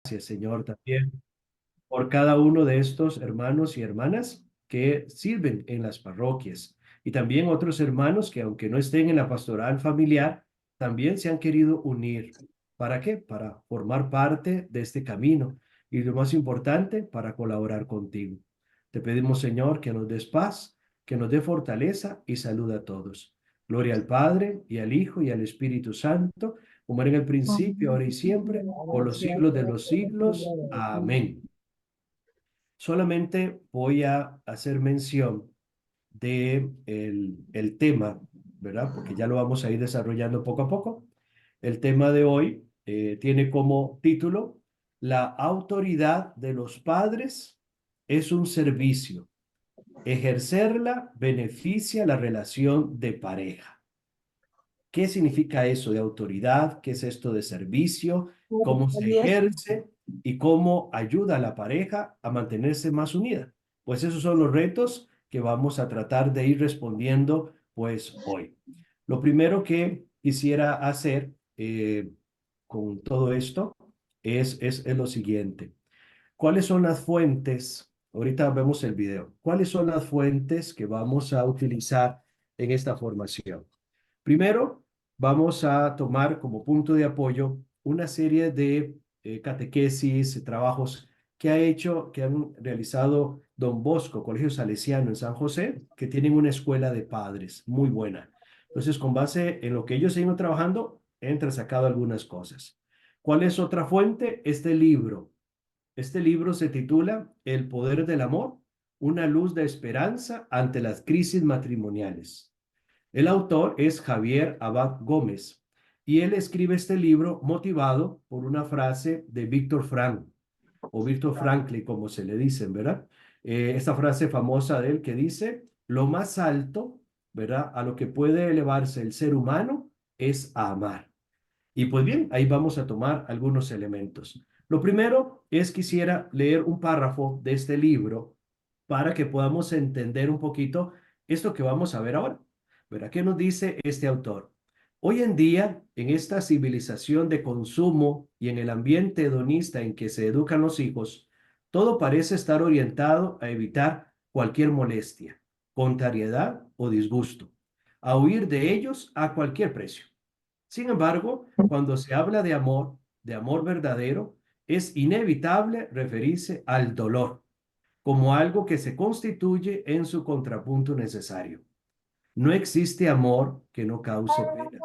Gracias, Señor, también por cada uno de estos hermanos y hermanas que sirven en las parroquias y también otros hermanos que aunque no estén en la pastoral familiar, también se han querido unir. ¿Para qué? Para formar parte de este camino y lo más importante, para colaborar contigo. Te pedimos, Señor, que nos des paz, que nos dé fortaleza y salud a todos. Gloria al Padre y al Hijo y al Espíritu Santo, como era en el principio, ahora y siempre, por los siglos de los siglos. Amén. Solamente voy a hacer mención de el tema, ¿verdad? Porque ya lo vamos a ir desarrollando poco a poco. El tema de hoy tiene como título: La autoridad de los padres es un servicio. Ejercerla beneficia la relación de pareja. ¿Qué significa eso de autoridad? ¿Qué es esto de servicio? ¿Cómo se ejerce? ¿Y cómo ayuda a la pareja a mantenerse más unida? Pues esos son los retos que vamos a tratar de ir respondiendo pues hoy. Lo primero que quisiera hacer con todo esto es lo siguiente. ¿Cuáles son las fuentes? Ahorita vemos el video. ¿Cuáles son las fuentes que vamos a utilizar en esta formación? Primero, vamos a tomar como punto de apoyo una serie de catequesis, trabajos que han realizado Don Bosco, Colegio Salesiano en San José, que tienen una escuela de padres muy buena. Entonces, con base en lo que ellos han ido trabajando, he sacado algunas cosas. ¿Cuál es otra fuente? Este libro. Este libro se titula El poder del amor, una luz de esperanza ante las crisis matrimoniales. El autor es Javier Abad Gómez y él escribe este libro motivado por una frase de Víctor Frank o Víctor Franklin, como se le dicen, ¿verdad? Esta frase famosa de él que dice: lo más alto, ¿verdad? A lo que puede elevarse el ser humano es a amar. Y pues bien, ahí vamos a tomar algunos elementos. Lo primero es quisiera leer un párrafo de este libro para que podamos entender un poquito esto que vamos a ver ahora. ¿Verdad? ¿Qué nos dice este autor? Hoy en día, en esta civilización de consumo y en el ambiente hedonista en que se educan los hijos, todo parece estar orientado a evitar cualquier molestia, contrariedad o disgusto, a huir de ellos a cualquier precio. Sin embargo, cuando se habla de amor verdadero, es inevitable referirse al dolor como algo que se constituye en su contrapunto necesario. No existe amor que no cause pena.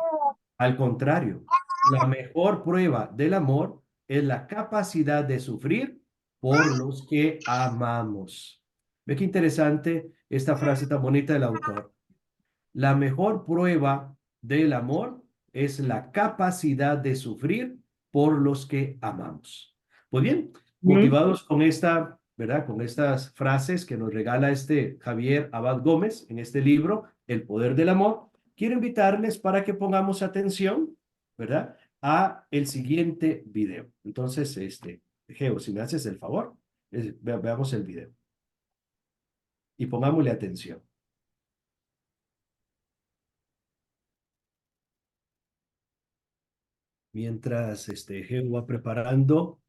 Al contrario, la mejor prueba del amor es la capacidad de sufrir por los que amamos. Ve qué interesante esta frase tan bonita del autor. La mejor prueba del amor es la capacidad de sufrir por los que amamos. Pues bien, Mm. motivados con esta, ¿verdad? Con estas frases que nos regala este Javier Abad Gómez en este libro, El poder del amor, quiero invitarles para que pongamos atención, ¿verdad? A el siguiente video. Entonces, Geo, si me haces el favor, veamos el video y pongámosle atención. Mientras Geo va preparando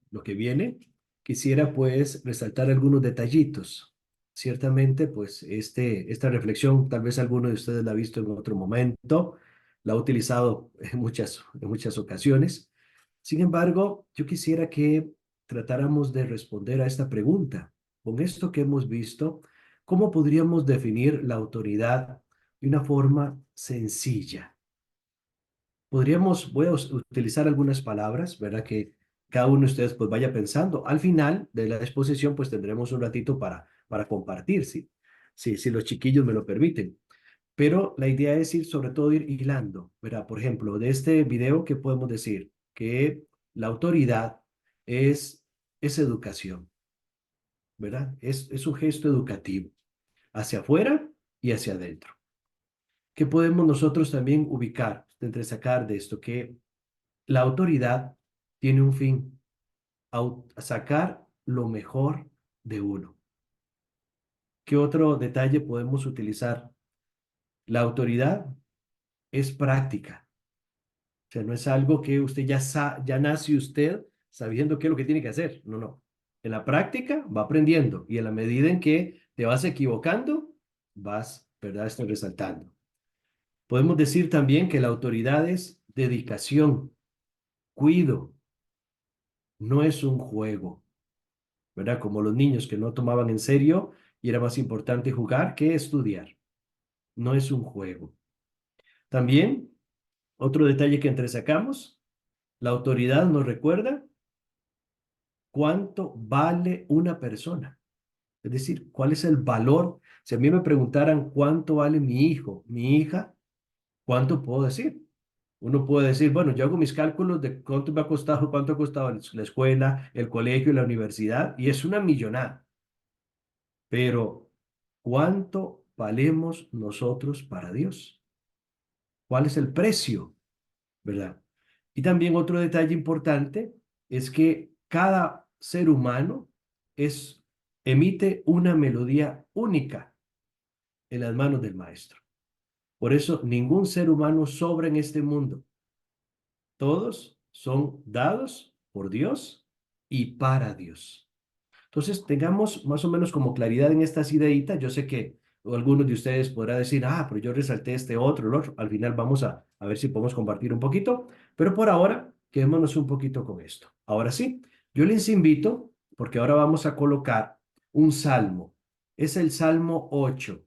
lo que viene, quisiera pues resaltar algunos detallitos. Ciertamente, pues esta reflexión, tal vez alguno de ustedes la ha visto en otro momento, la ha utilizado en muchas ocasiones. Sin embargo, yo quisiera que tratáramos de responder a esta pregunta. Con esto que hemos visto, ¿cómo podríamos definir la autoridad de una forma sencilla? Voy a utilizar algunas palabras, ¿verdad? Que cada uno de ustedes pues vaya pensando. Al final de la exposición pues tendremos un ratito para compartir, si los chiquillos me lo permiten. Pero la idea es ir, sobre todo, ir hilando, ¿verdad? Por ejemplo, de este video, ¿qué podemos decir? Que la autoridad es, es educación, ¿verdad? Es un gesto educativo hacia afuera y hacia adentro. ¿Qué podemos nosotros también ubicar, entre sacar de esto? Que la autoridad tiene un fin: sacar lo mejor de uno. ¿Qué otro detalle podemos utilizar? La autoridad es práctica. sea, no es algo que usted ya nace usted sabiendo qué es lo que tiene que hacer. No, no. En la práctica va aprendiendo y en la medida en que te vas equivocando, vas, ¿verdad? Estoy resaltando. Podemos decir también que la autoridad es dedicación, cuido, no es un juego, ¿verdad? Como los niños que no tomaban en serio y era más importante jugar que estudiar. No es un juego. También, otro detalle que entresacamos, la autoridad nos recuerda cuánto vale una persona. Es decir, cuál es el valor. Si a mí me preguntaran cuánto vale mi hijo, mi hija, ¿cuánto puedo decir? Uno puede decir, bueno, yo hago mis cálculos de cuánto me ha costado, cuánto ha costado la escuela, el colegio, la universidad, y es una millonada. Pero, ¿cuánto valemos nosotros para Dios? ¿Cuál es el precio? ¿Verdad? Y también otro detalle importante es que cada ser humano emite una melodía única en las manos del maestro. Por eso ningún ser humano sobra en este mundo. Todos son dados por Dios y para Dios. Entonces, tengamos más o menos como claridad en estas ideitas. Yo sé que algunos de ustedes podrán decir, ah, pero yo resalté este otro, el otro. Al final vamos a ver si podemos compartir un poquito, pero por ahora, quedémonos un poquito con esto. Ahora sí, yo les invito, porque ahora vamos a colocar un salmo. Es el Salmo 8.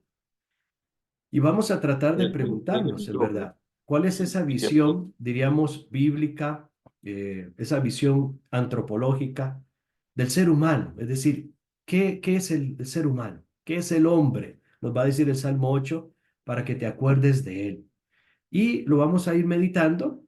Y vamos a tratar de preguntarnos, en verdad, ¿cuál es esa visión, diríamos, bíblica, esa visión antropológica del ser humano? Es decir, ¿qué es el ser humano? ¿Qué es el hombre? Nos va a decir el Salmo 8 para que te acuerdes de él. Y lo vamos a ir meditando,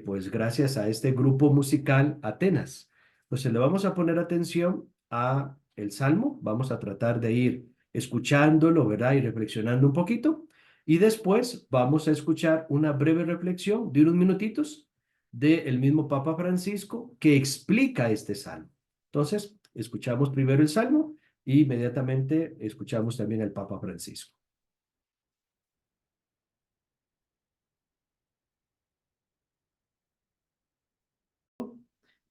pues gracias a este grupo musical Atenas. Pues le vamos a poner atención a el Salmo, vamos a tratar de ir escuchándolo, ¿verdad? Y reflexionando un poquito. Y después vamos a escuchar una breve reflexión de unos minutitos del mismo Papa Francisco que explica este Salmo. Entonces, escuchamos primero el Salmo y inmediatamente escuchamos también al Papa Francisco.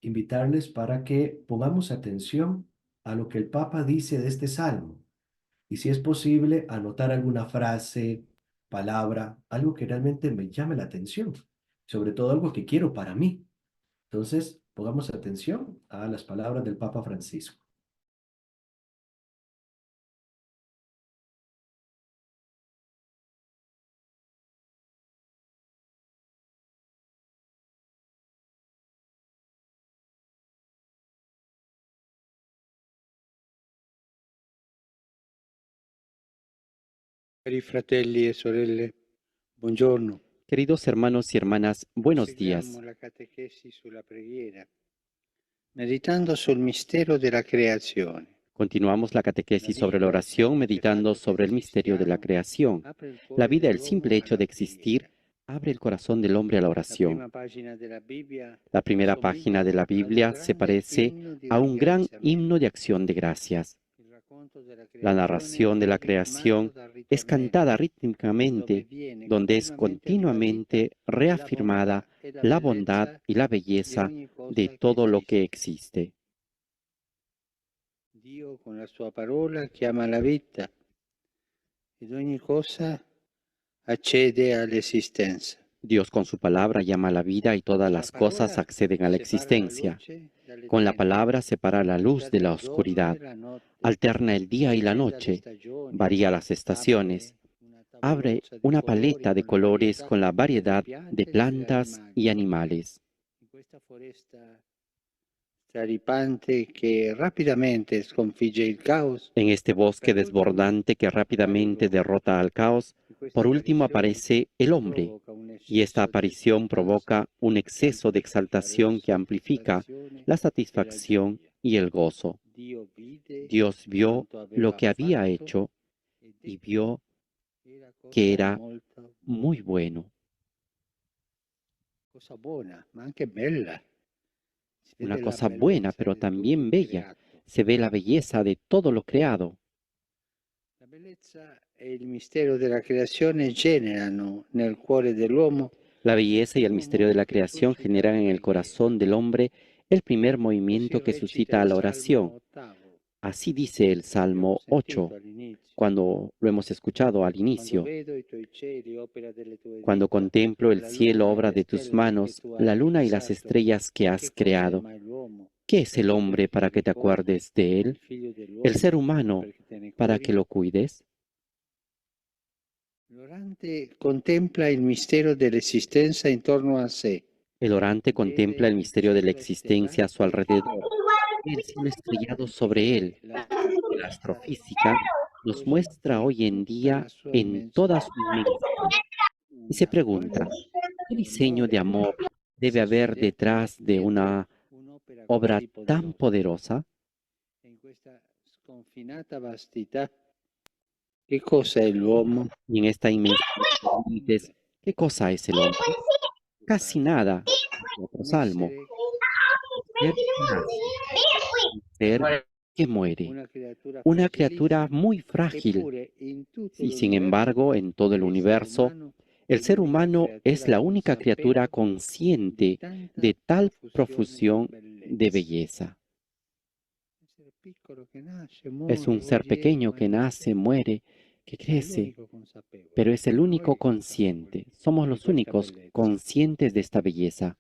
Invitarles para que pongamos atención a lo que el Papa dice de este salmo y si es posible anotar alguna frase, palabra, algo que realmente me llame la atención, sobre todo algo que quiero para mí. Entonces, pongamos atención a las palabras del Papa Francisco. Cari fratelli e sorelle, buongiorno. Queridos hermanos y hermanas, buenos Proseguiamo días. la catechesi sulla preghiera, meditando sul mistero della creazione. Continuamos la catequesis sobre la oración meditando sobre el misterio de la creación. Apre il La cuore vida, el dell'uomo simple hecho alla de preghiera. existir, abre el corazón del hombre a la La oración. prima pagina della Bibbia La primera página de somiglia la ad un Biblia se grande parece inno di a un gran himno ringraziamento. de acción de gracias. Il racconto della La creazione narración de è la ritmato creación dal es cantada ritornello, dove rítmicamente, viene donde es continuamente ribadita continuamente la bontà reafirmada e la la bondad bellezza y la di belleza ogni de cosa che todo lo que esiste. existe. Dio con la sua parola chiama la vita ed ogni cosa accede all'esistenza. Dios con su palabra llama a la vida y todas La las cosas parola acceden a la separa la existencia. luce dalle Con la tenebre, palabra separa la luz de alterna la il giorno oscuridad, e la notte, alterna el día y la inventa le noche, stagioni, varía las estaciones, apre una abre tavolozza di una colori paleta de con la colores varietà con la delle variedad de piante e degli plantas y animali. animales. In questa foresta straripante che rapidamente sconfigge il caos, En este bosque per ultimo desbordante que appare rápidamente l'uomo. derrota al caos, In questa por último apparizione aparece el hombre, provoca un y esta eccesso di aparición esultanza provoca un che exceso de amplifica exaltación que la amplifica soddisfazione la e la satisfacción gioia. y el gozo. Dio vide Dios vio quanto lo aveva que había fatto hecho ed y ecco, vio era que cosa era molto muy buona, bueno, cosa buona, ma anche bella. Si una vede la cosa buena, bellezza pero di tutto también il bella. creato. Se ve la belleza de todo lo creado. La bellezza e il mistero della creazione generano nel cuore dell'uomo La belleza y el misterio de la creación generan en el corazón del hombre el primer movimiento que suscita la oración. Así dice el Salmo 8, cuando lo hemos escuchado al inicio. Cuando contemplo el cielo, obra de tus manos, la luna y las estrellas que has creado. ¿Qué es el hombre para que te acuerdes de él? ¿El ser humano para que lo cuides? L'orante contempla il mistero dell'esistenza intorno a sé. El orante contempla el misterio de la existencia a su alrededor, el cielo estrellado sobre él. La astrofísica nos muestra hoy en día en toda su inmensidad y se pregunta, ¿qué diseño de amor debe haber detrás de una obra tan poderosa? In questa sconfinata vastità, che cosa è l'uomo? Y en esta inmensidad de límites, ¿qué cosa es el hombre? Casi nada, dice otro salmo. Ser que nace, ser que muere. Una criatura muy frágil. Eppure in tutto Y sin l'universo embargo, en todo el l'essere universo, umano el è ser l'unica humano es creatura la única criatura consapevole di consciente tanta de tal profusione profusión de belleza. Essere piccolo che nasce, Es un muore, ser pequeño que svanisce, nace, muere, que ma è crece, l'unico consapevole. pero es el único Noi consciente. Somos di los questa únicos bellezza. conscientes de esta belleza.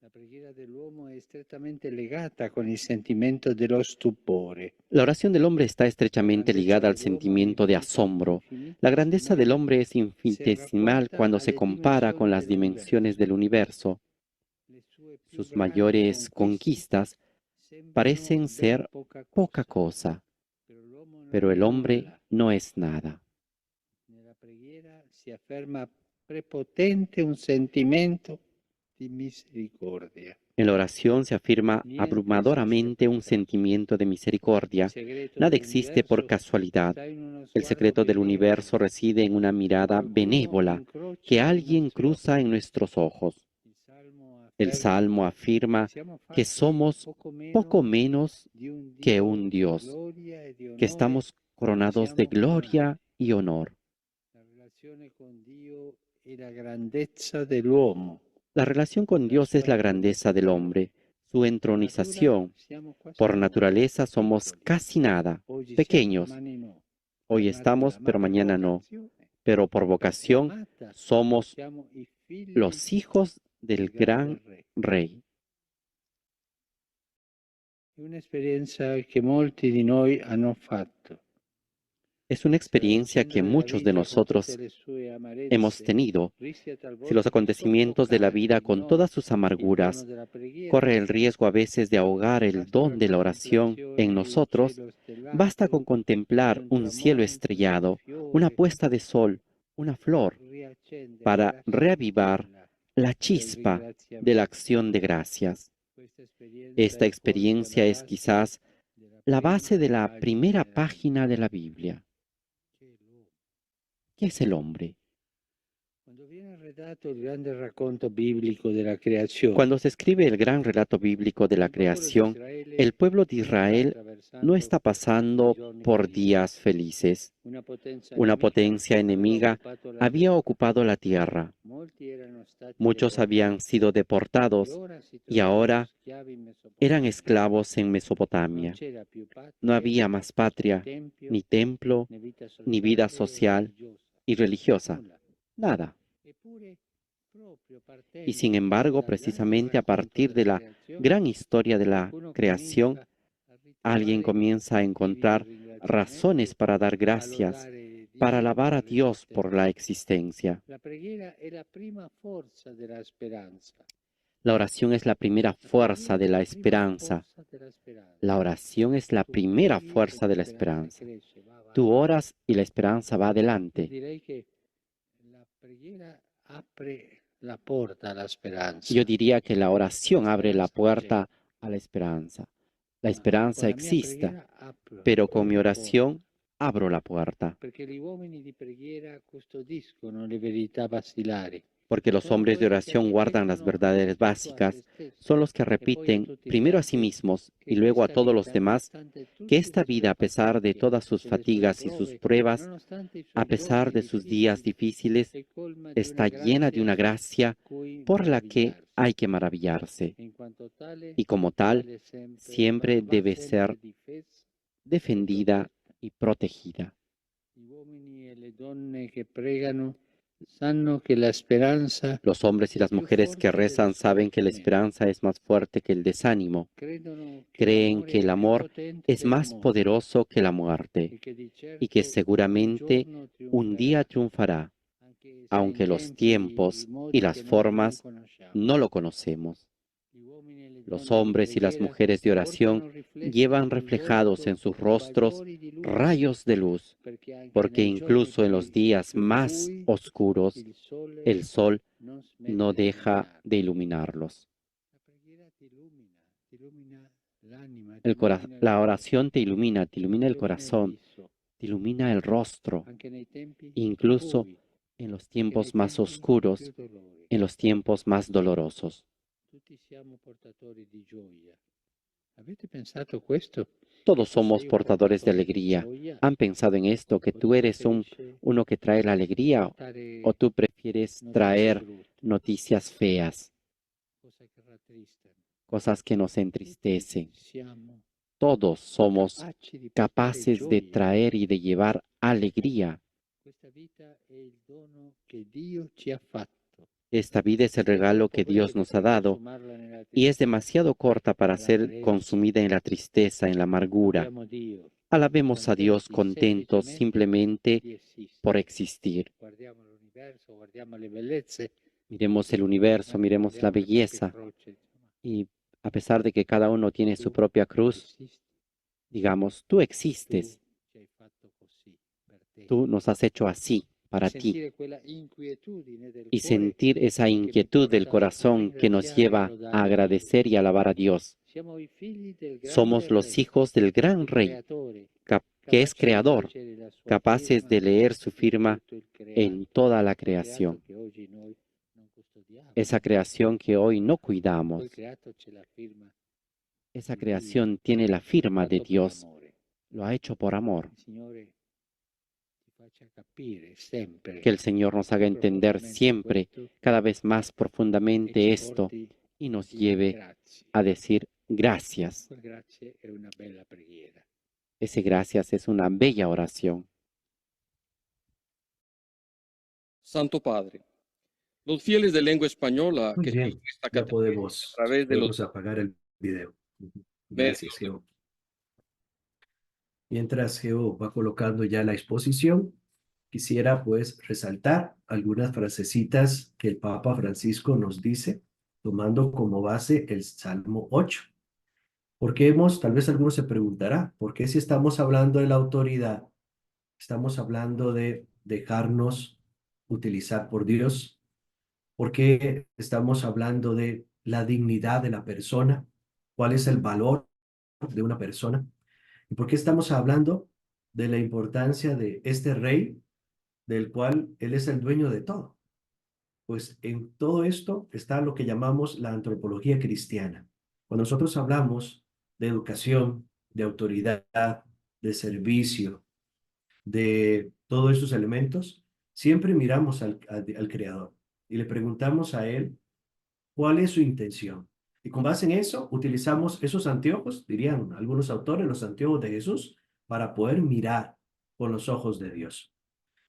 La preghiera dell'uomo è strettamente legata con il sentimento dello stupore. La oración del hombre está estrechamente ligada al sentimiento de asombro. La grandeza del hombre es infinitesimal cuando se compara con las dimensiones del universo. Sus mayores conquistas parecen ser poca cosa, pero el hombre no es nada. Nella preghiera si afferma prepotente un sentimento di misericordia. En la oración se afirma abrumadoramente un sentimiento de misericordia. Nada existe por casualidad. El secreto del universo reside en una mirada benévola que alguien cruza en nuestros ojos. El Salmo afirma que somos poco menos que un Dios, que estamos coronados de gloria y honor. La relazione con Dio è la grandezza dell'uomo. La relación con Dios es la grandeza del hombre, su entronización. Por naturaleza somos casi nada, pequeños. Hoy estamos, pero mañana no. Pero por vocación somos los hijos del gran Rey. È un'esperienza che molti di noi hanno fatto. Es una experiencia que muchos de nosotros hemos tenido. Si los acontecimientos de la vida con todas sus amarguras corre el riesgo a veces de ahogar el don de la oración en nosotros, basta con contemplar un cielo estrellado, una puesta de sol, una flor, para reavivar la chispa de la acción de gracias. Esta experiencia es quizás la base de la primera página de la Biblia. ¿Qué es el hombre? Cuando se escribe el gran relato bíblico de la creación, el pueblo de Israel no está pasando por días felices. Una potencia enemiga había ocupado la tierra. Muchos habían sido deportados y ahora eran esclavos en Mesopotamia. No había más patria, ni templo, ni vida social y religiosa. Nada. Y sin embargo, precisamente a partir de la gran historia de la creación, alguien comienza a encontrar razones para dar gracias, para alabar a Dios por la existencia. La oración es la primera fuerza de la esperanza. La oración es la primera fuerza de la esperanza. Tú oras y la esperanza va adelante. Yo diría que la oración abre la puerta a la esperanza. La esperanza existe, pero con mi oración abro la puerta. Perché gli uomini di preghiera custodiscono le verità basilari. porque los hombres de oración guardan las verdades básicas, son los que repiten primero a sí mismos y luego a todos los demás que esta vida, a pesar de todas sus fatigas y sus pruebas, a pesar de sus días difíciles, está llena de una gracia por la que hay que maravillarse, y como tal, siempre debe ser defendida y protegida. Los hombres y las mujeres que rezan saben que la esperanza es más fuerte que el desánimo. Creen que el amor es más poderoso que la muerte y que seguramente un día triunfará, aunque los tiempos y las formas no lo conocemos. Los hombres y las mujeres de oración llevan reflejados en sus rostros rayos de luz, porque incluso en los días más oscuros, el sol no deja de iluminarlos. La oración te ilumina el corazón, te ilumina el rostro, incluso en los tiempos más oscuros, en los tiempos más dolorosos. Todos somos portadores de alegría. ¿Han pensado en esto, que tú eres uno que trae la alegría, o tú prefieres traer noticias feas, cosas que nos entristecen? Todos somos capaces de traer y de llevar alegría. Esta vida es el regalo que Dios nos ha dado y es demasiado corta para ser consumida en la tristeza, en la amargura. Alabemos a Dios contentos simplemente por existir. Miremos el universo, miremos la belleza, y a pesar de que cada uno tiene su propia cruz, digamos, tú existes, tú nos has hecho así para ti, y sentir esa inquietud del corazón que nos lleva a agradecer y alabar a Dios. Somos los hijos del gran Rey, que es creador, capaces de leer su firma en toda la creación. Esa creación que hoy no cuidamos, esa creación tiene la firma de Dios, lo ha hecho por amor. Que el Señor nos haga entender siempre, cada vez más profundamente esto, y nos lleve a decir gracias. Ese gracias es una bella oración. Santo Padre, los fieles de lengua española Muy que bien, siguen esta ya catequesis podemos, a través de los podemos apagar el video. medios Gracias, Geo. Mientras Geo va colocando ya la exposición, quisiera pues resaltar algunas frasecitas que el Papa Francisco nos dice, tomando como base el Salmo 8. Porque tal vez alguno se preguntará, ¿por qué si estamos hablando de la autoridad, estamos hablando de dejarnos utilizar por Dios? ¿Por qué estamos hablando de la dignidad de la persona? ¿Cuál es el valor de una persona? ¿Y por qué estamos hablando de la importancia de este rey, del cual él es el dueño de todo? Pues en todo esto está lo que llamamos la antropología cristiana. Cuando nosotros hablamos de educación, de autoridad, de servicio, de todos estos elementos, siempre miramos al Creador y le preguntamos a Él cuál es su intención. Y con base en eso, utilizamos esos anteojos, dirían algunos autores, los anteojos de Jesús, para poder mirar con los ojos de Dios.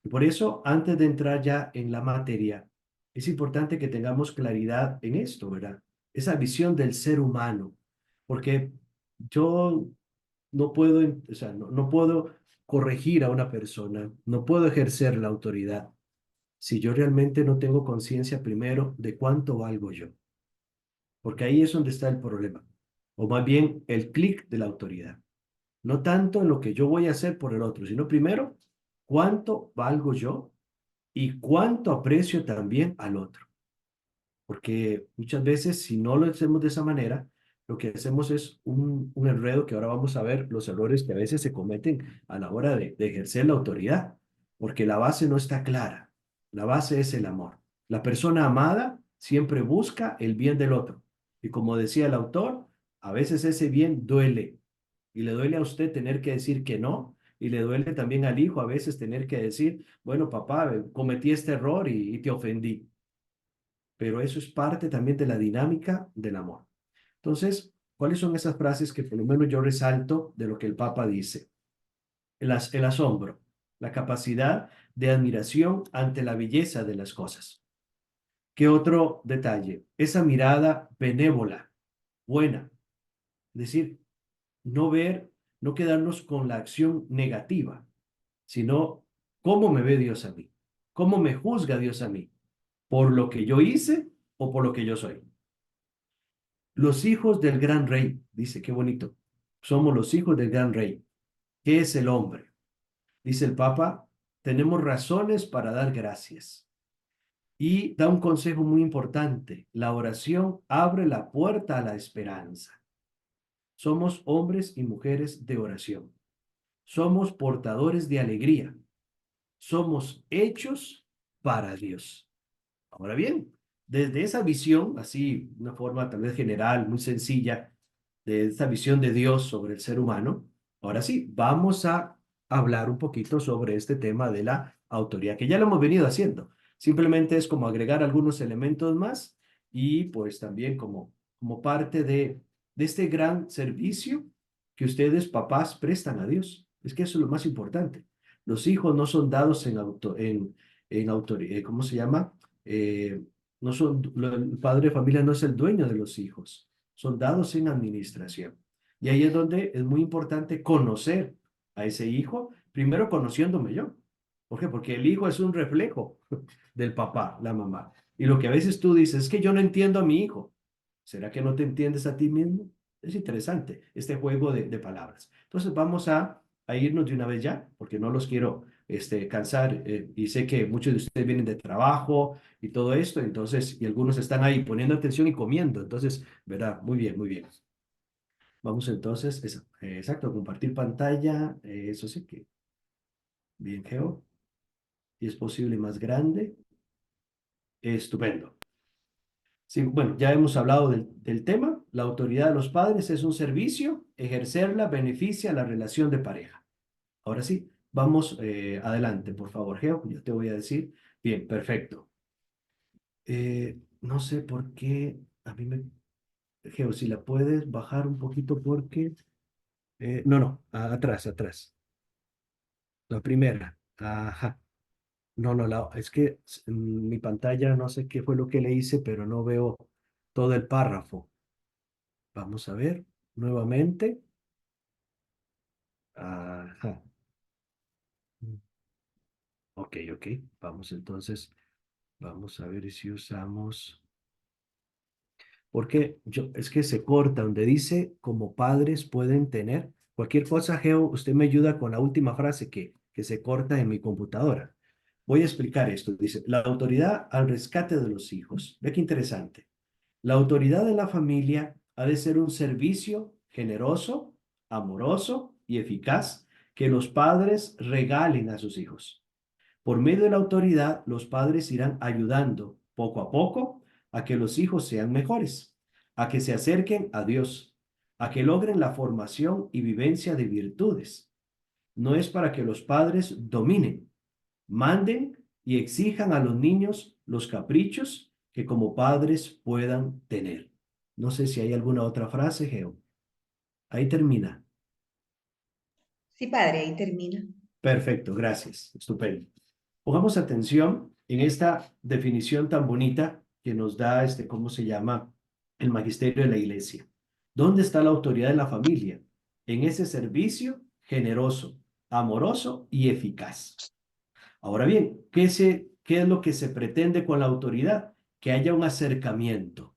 Y por eso, antes de entrar ya en la materia, es importante que tengamos claridad en esto, ¿verdad? Esa visión del ser humano, porque yo no puedo, o sea, no puedo corregir a una persona, no puedo ejercer la autoridad si yo realmente no tengo conciencia primero de cuánto valgo yo, porque ahí es donde está el problema, o más bien el clic de la autoridad. No tanto en lo que yo voy a hacer por el otro, sino primero, cuánto valgo yo y cuánto aprecio también al otro. Porque muchas veces, si no lo hacemos de esa manera, lo que hacemos es un enredo que ahora vamos a ver, los errores que a veces se cometen a la hora de ejercer la autoridad, porque la base no está clara. La base es el amor. La persona amada siempre busca el bien del otro. Y como decía el autor, a veces ese bien duele. Y le duele a usted tener que decir que no. Y le duele también al hijo a veces tener que decir, bueno, papá, cometí este error y te ofendí. Pero eso es parte también de la dinámica del amor. Entonces, ¿cuáles son esas frases que por lo menos yo resalto de lo que el Papa dice? El asombro, la capacidad de admiración ante la belleza de las cosas. ¿Qué otro detalle? Esa mirada benévola, buena. Es decir, no ver, no quedarnos con la acción negativa, sino cómo me ve Dios a mí, cómo me juzga Dios a mí, por lo que yo hice o por lo que yo soy. Los hijos del gran rey, dice, qué bonito. Somos los hijos del gran rey. ¿Qué es el hombre? Dice el Papa, tenemos razones para dar gracias. Y da un consejo muy importante. La oración abre la puerta a la esperanza. Somos hombres y mujeres de oración. Somos portadores de alegría. Somos hechos para Dios. Ahora bien, desde esa visión, así, una forma tal vez general, muy sencilla, de esta visión de Dios sobre el ser humano, ahora sí, vamos a hablar un poquito sobre este tema de la autoridad, que ya lo hemos venido haciendo. Simplemente es como agregar algunos elementos más y pues también como parte de este gran servicio que ustedes, papás, prestan a Dios. Es que eso es lo más importante. Los hijos no son dados en autoridad, ¿cómo se llama? Eh, no son, el padre de familia no es el dueño de los hijos, son dados en administración. Y ahí es donde es muy importante conocer a ese hijo, primero conociéndome yo. ¿Por qué? Porque el hijo es un reflejo del papá, la mamá. Y lo que a veces tú dices es que yo no entiendo a mi hijo. ¿Será que no te entiendes a ti mismo? Es interesante este juego de palabras. Entonces vamos a irnos de una vez ya, porque no los quiero cansar y sé que muchos de ustedes vienen de trabajo y todo esto, entonces, y algunos están ahí poniendo atención y comiendo, entonces, ¿verdad? Muy bien, muy bien. Vamos entonces, exacto, compartir pantalla, eso sí que, bien, Geo, y es posible más grande, estupendo. Sí, bueno, ya hemos hablado del tema, la autoridad de los padres es un servicio, ejercerla beneficia la relación de pareja. Ahora sí, vamos adelante, por favor, Geo, yo te voy a decir, bien, perfecto. No sé por qué, a mí me, Geo, si la puedes bajar un poquito porque, no, no, atrás, atrás. La primera. Ajá. No, no, es que en mi pantalla no sé qué fue lo que le hice, pero no veo todo el párrafo. Vamos a ver nuevamente. Ajá. Ok, ok. Vamos entonces. Vamos a ver si usamos. Porque es que se corta donde dice como padres pueden tener. Cualquier cosa, Geo, usted me ayuda con la última frase que se corta en mi computadora. Voy a explicar esto. Dice, la autoridad al rescate de los hijos. Ve qué interesante. La autoridad de la familia ha de ser un servicio generoso, amoroso y eficaz que los padres regalen a sus hijos. Por medio de la autoridad, los padres irán ayudando poco a poco a que los hijos sean mejores, a que se acerquen a Dios, a que logren la formación y vivencia de virtudes. No es para que los padres dominen, manden y exijan a los niños los caprichos que como padres puedan tener. No sé si hay alguna otra frase, Geo. Ahí termina. Sí, padre, ahí termina. Perfecto, gracias. Estupendo. Pongamos atención en esta definición tan bonita que nos da ¿cómo se llama? El magisterio de la iglesia. ¿Dónde está la autoridad de la familia? En ese servicio generoso, amoroso y eficaz. Ahora bien, ¿qué es lo que se pretende con la autoridad? Que haya un acercamiento,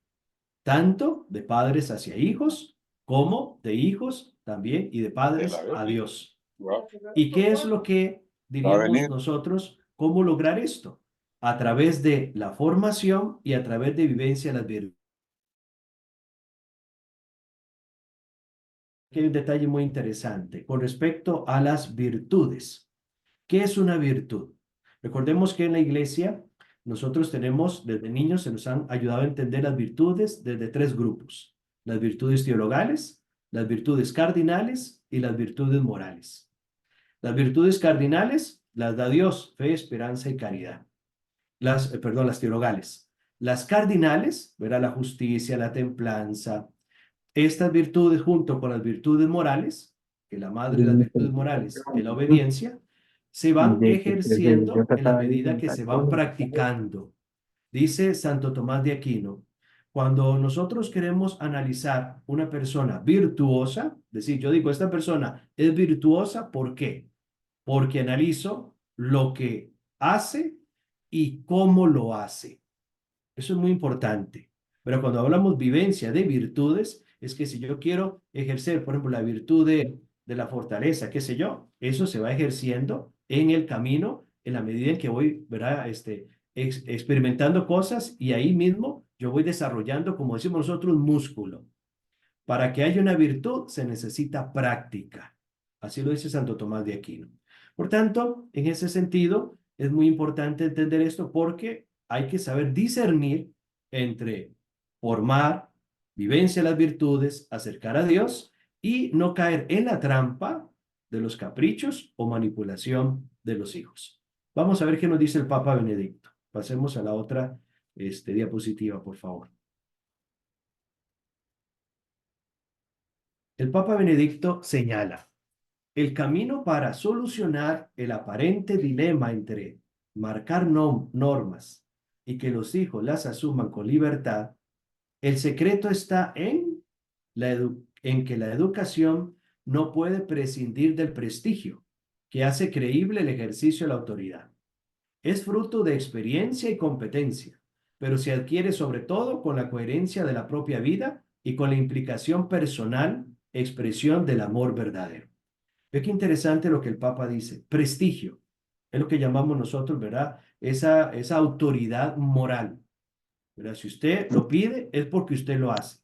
tanto de padres hacia hijos, como de hijos también y de padres a Dios. ¿Y qué es lo que diríamos nosotros? ¿Cómo lograr esto? A través de la formación y a través de vivencia de las virtudes. Aquí hay un detalle muy interesante con respecto a las virtudes. ¿Qué es una virtud? Recordemos que en la iglesia nosotros tenemos, desde niños se nos han ayudado a entender las virtudes desde tres grupos: las virtudes teologales, las virtudes cardinales y las virtudes morales. Las virtudes cardinales las da Dios: fe, esperanza y caridad. Las teologales. Las cardinales, verá, la justicia, la templanza. Estas virtudes, junto con las virtudes morales, que la madre de las virtudes morales es la obediencia, se van ejerciendo en la medida que se van practicando. Dice Santo Tomás de Aquino: cuando nosotros queremos analizar una persona virtuosa, es decir, yo digo, esta persona es virtuosa, ¿por qué? Porque analizo lo que hace y cómo lo hace. Eso es muy importante. Pero cuando hablamos vivencia de virtudes, es que si yo quiero ejercer, por ejemplo, la virtud de la fortaleza, qué sé yo, eso se va ejerciendo en el camino, en la medida en que voy, ¿verdad? Experimentando cosas, y ahí mismo yo voy desarrollando, como decimos nosotros, un músculo. Para que haya una virtud se necesita práctica. Así lo dice Santo Tomás de Aquino. Por tanto, en ese sentido, es muy importante entender esto, porque hay que saber discernir entre formar, vivencia de las virtudes, acercar a Dios y no caer en la trampa de los caprichos o manipulación de los hijos. Vamos a ver qué nos dice el Papa Benedicto. Pasemos a la otra diapositiva, por favor. El Papa Benedicto señala: el camino para solucionar el aparente dilema entre marcar normas y que los hijos las asuman con libertad, el secreto está en que la educación no puede prescindir del prestigio que hace creíble el ejercicio de la autoridad. Es fruto de experiencia y competencia, pero se adquiere sobre todo con la coherencia de la propia vida y con la implicación personal, expresión del amor verdadero. Ve qué interesante lo que el Papa dice: prestigio. Es lo que llamamos nosotros, ¿verdad? Esa autoridad moral, ¿verdad? Si usted lo pide, es porque usted lo hace.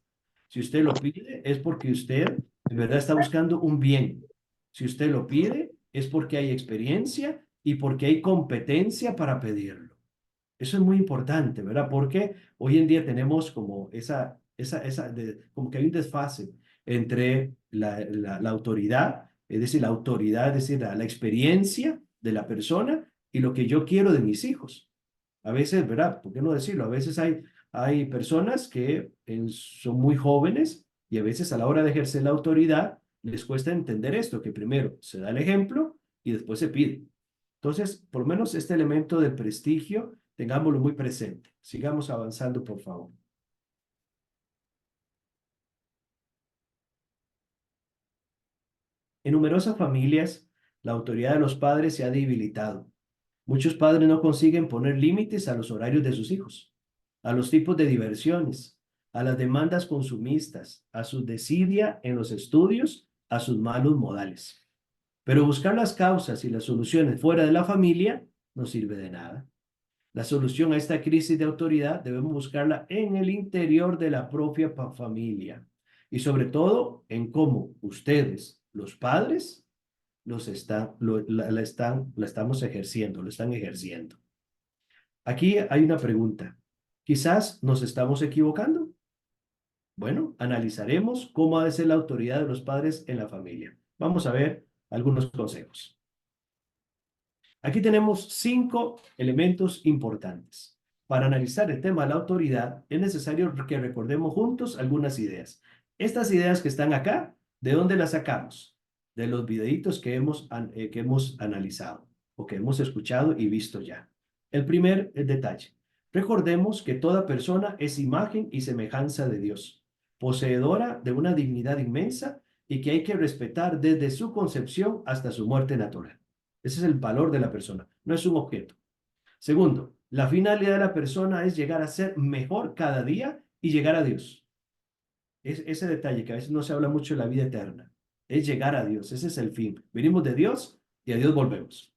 Si usted lo pide, es porque usted, en verdad, está buscando un bien. Si usted lo pide, es porque hay experiencia y porque hay competencia para pedirlo. Eso es muy importante, ¿verdad? Porque hoy en día tenemos como como que hay un desfase entre la autoridad, es decir, la autoridad, es decir, la experiencia de la persona y lo que yo quiero de mis hijos. A veces, ¿verdad? ¿Por qué no decirlo? A veces hay personas que son muy jóvenes, y a veces a la hora de ejercer la autoridad les cuesta entender esto, que primero se da el ejemplo y después se pide. Entonces, por lo menos este elemento del prestigio, tengámoslo muy presente. Sigamos avanzando, por favor. En numerosas familias, la autoridad de los padres se ha debilitado. Muchos padres no consiguen poner límites a los horarios de sus hijos, a los tipos de diversiones, a las demandas consumistas, a su desidia en los estudios, a sus malos modales. Pero buscar las causas y las soluciones fuera de la familia no sirve de nada. La solución a esta crisis de autoridad debemos buscarla en el interior de la propia familia, y sobre todo en cómo ustedes, los padres, la estamos ejerciendo, lo están ejerciendo. Aquí hay una pregunta. ¿Quizás nos estamos equivocando? Bueno, analizaremos cómo ha de ser la autoridad de los padres en la familia. Vamos a ver algunos consejos. Aquí tenemos 5 elementos importantes. Para analizar el tema de la autoridad, es necesario que recordemos juntos algunas ideas. Estas ideas que están acá, ¿de dónde las sacamos? De los videitos que hemos analizado o que hemos escuchado y visto ya. El primer detalle: recordemos que toda persona es imagen y semejanza de Dios, poseedora de una dignidad inmensa y que hay que respetar desde su concepción hasta su muerte natural. Ese es el valor de la persona, no es un objeto. Segundo, la finalidad de la persona es llegar a ser mejor cada día y llegar a Dios. Es ese detalle que a veces no se habla mucho de la vida eterna. Es llegar a Dios, ese es el fin. Venimos de Dios y a Dios volvemos.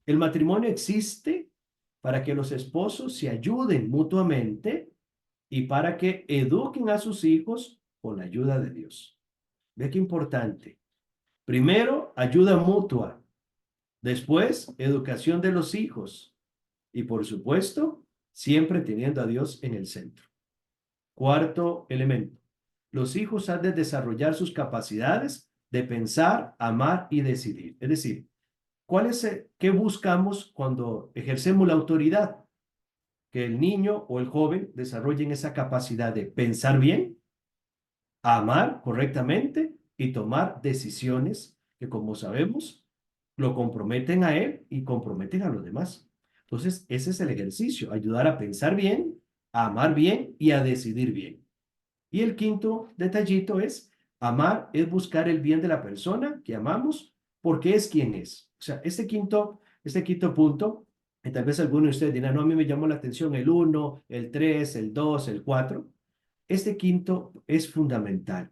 El matrimonio existe para que los esposos se ayuden mutuamente y para que eduquen a sus hijos con la ayuda de Dios. Ve qué importante. Primero, ayuda mutua. Después, educación de los hijos. Y por supuesto, siempre teniendo a Dios en el centro. Cuarto elemento. Los hijos han de desarrollar sus capacidades de pensar, amar y decidir. Es decir, ¿qué buscamos cuando ejercemos la autoridad? Que el niño o el joven desarrollen esa capacidad de pensar bien, amar correctamente y tomar decisiones que, como sabemos, lo comprometen a él y comprometen a los demás. Entonces, ese es el ejercicio, ayudar a pensar bien, a amar bien y a decidir bien. Y el quinto detallito es, amar es buscar el bien de la persona que amamos porque es quien es. O sea, este quinto punto, y tal vez alguno de ustedes dirán, no, a mí me llamó la atención el 1, el 3, el 2, el 4. Este quinto es fundamental.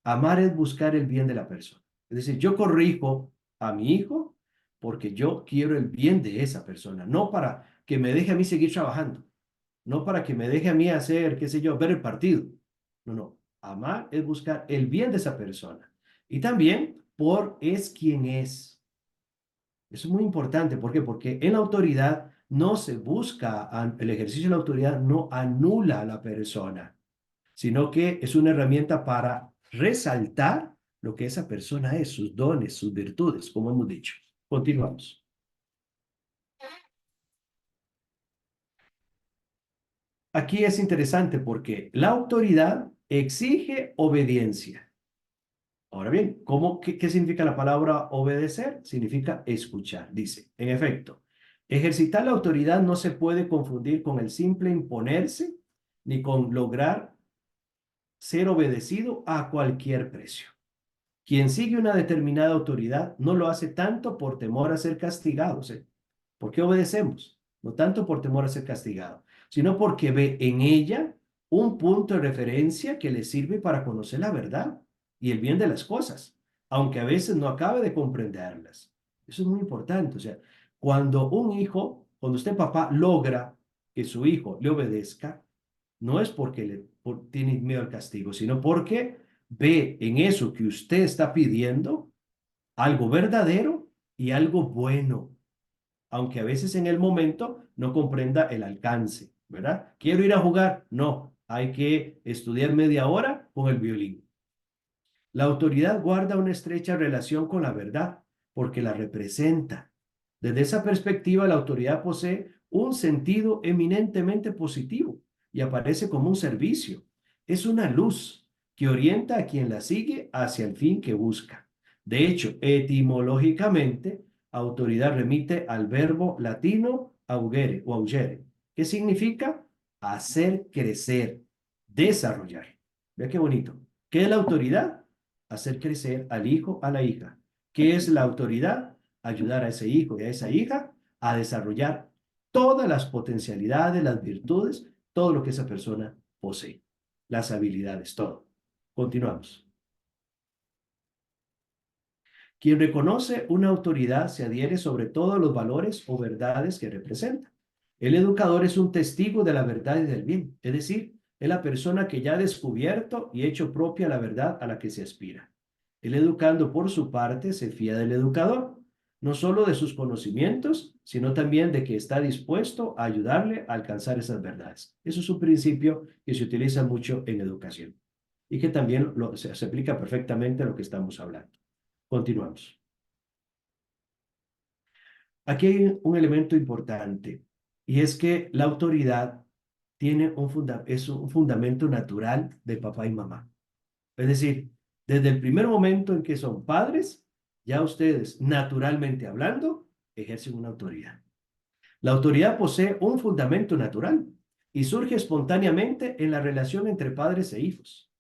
Amar es buscar el bien de la persona. Es decir, yo corrijo a mi hijo porque yo quiero el bien de esa persona, no para que me deje a mí seguir trabajando, no para que me deje a mí hacer, qué sé yo, ver el partido. No, no. Amar es buscar el bien de esa persona. Y también es quien es. Eso es muy importante. ¿Por qué? Porque en la autoridad no se busca, el ejercicio de la autoridad no anula a la persona, sino que es una herramienta para resaltar lo que esa persona es, sus dones, sus virtudes, como hemos dicho. Continuamos. Aquí es interesante porque la autoridad exige obediencia. Ahora bien, qué significa la palabra obedecer? Significa escuchar. Dice, en efecto, ejercitar la autoridad no se puede confundir con el simple imponerse ni con lograr ser obedecido a cualquier precio. Quien sigue una determinada autoridad no lo hace tanto por temor a ser castigados. ¿Por qué obedecemos? No tanto por temor a ser castigado, sino porque ve en ella un punto de referencia que le sirve para conocer la verdad y el bien de las cosas, aunque a veces no acabe de comprenderlas. Eso es muy importante. O sea, cuando usted papá logra que su hijo le obedezca, no es porque tiene miedo al castigo, sino porque ve en eso que usted está pidiendo algo verdadero y algo bueno, aunque a veces en el momento no comprenda el alcance, ¿verdad? Quiero ir a jugar, no, hay que estudiar media hora con el violín. La autoridad guarda una estrecha relación con la verdad porque la representa. Desde esa perspectiva, la autoridad posee un sentido eminentemente positivo y aparece como un servicio. Es una luz que orienta a quien la sigue hacia el fin que busca. De hecho, etimológicamente, autoridad remite al verbo latino augere o augere, que significa hacer crecer, desarrollar. Vea qué bonito. ¿Qué es la autoridad? Hacer crecer al hijo, a la hija. ¿Qué es la autoridad? Ayudar a ese hijo y a esa hija a desarrollar todas las potencialidades, las virtudes, todo lo que esa persona posee, las habilidades, todo. Continuamos. Quien reconoce una autoridad se adhiere sobre todo a los valores o verdades que representa. El educador es un testigo de la verdad y del bien, es decir, es la persona que ya ha descubierto y hecho propia la verdad a la que se aspira. El educando, por su parte, se fía del educador, no solo de sus conocimientos, sino también de que está dispuesto a ayudarle a alcanzar esas verdades. Eso es un principio que se utiliza mucho en educación y que también se aplica perfectamente a lo que estamos hablando. Continuamos. Aquí hay un elemento importante y es que la autoridad es un fundamento natural de papá y mamá. Es decir, desde el primer momento en que son padres, ya ustedes, naturalmente hablando, ejercen una autoridad. La autoridad posee un fundamento natural y surge espontáneamente en la relación entre padres e hijos.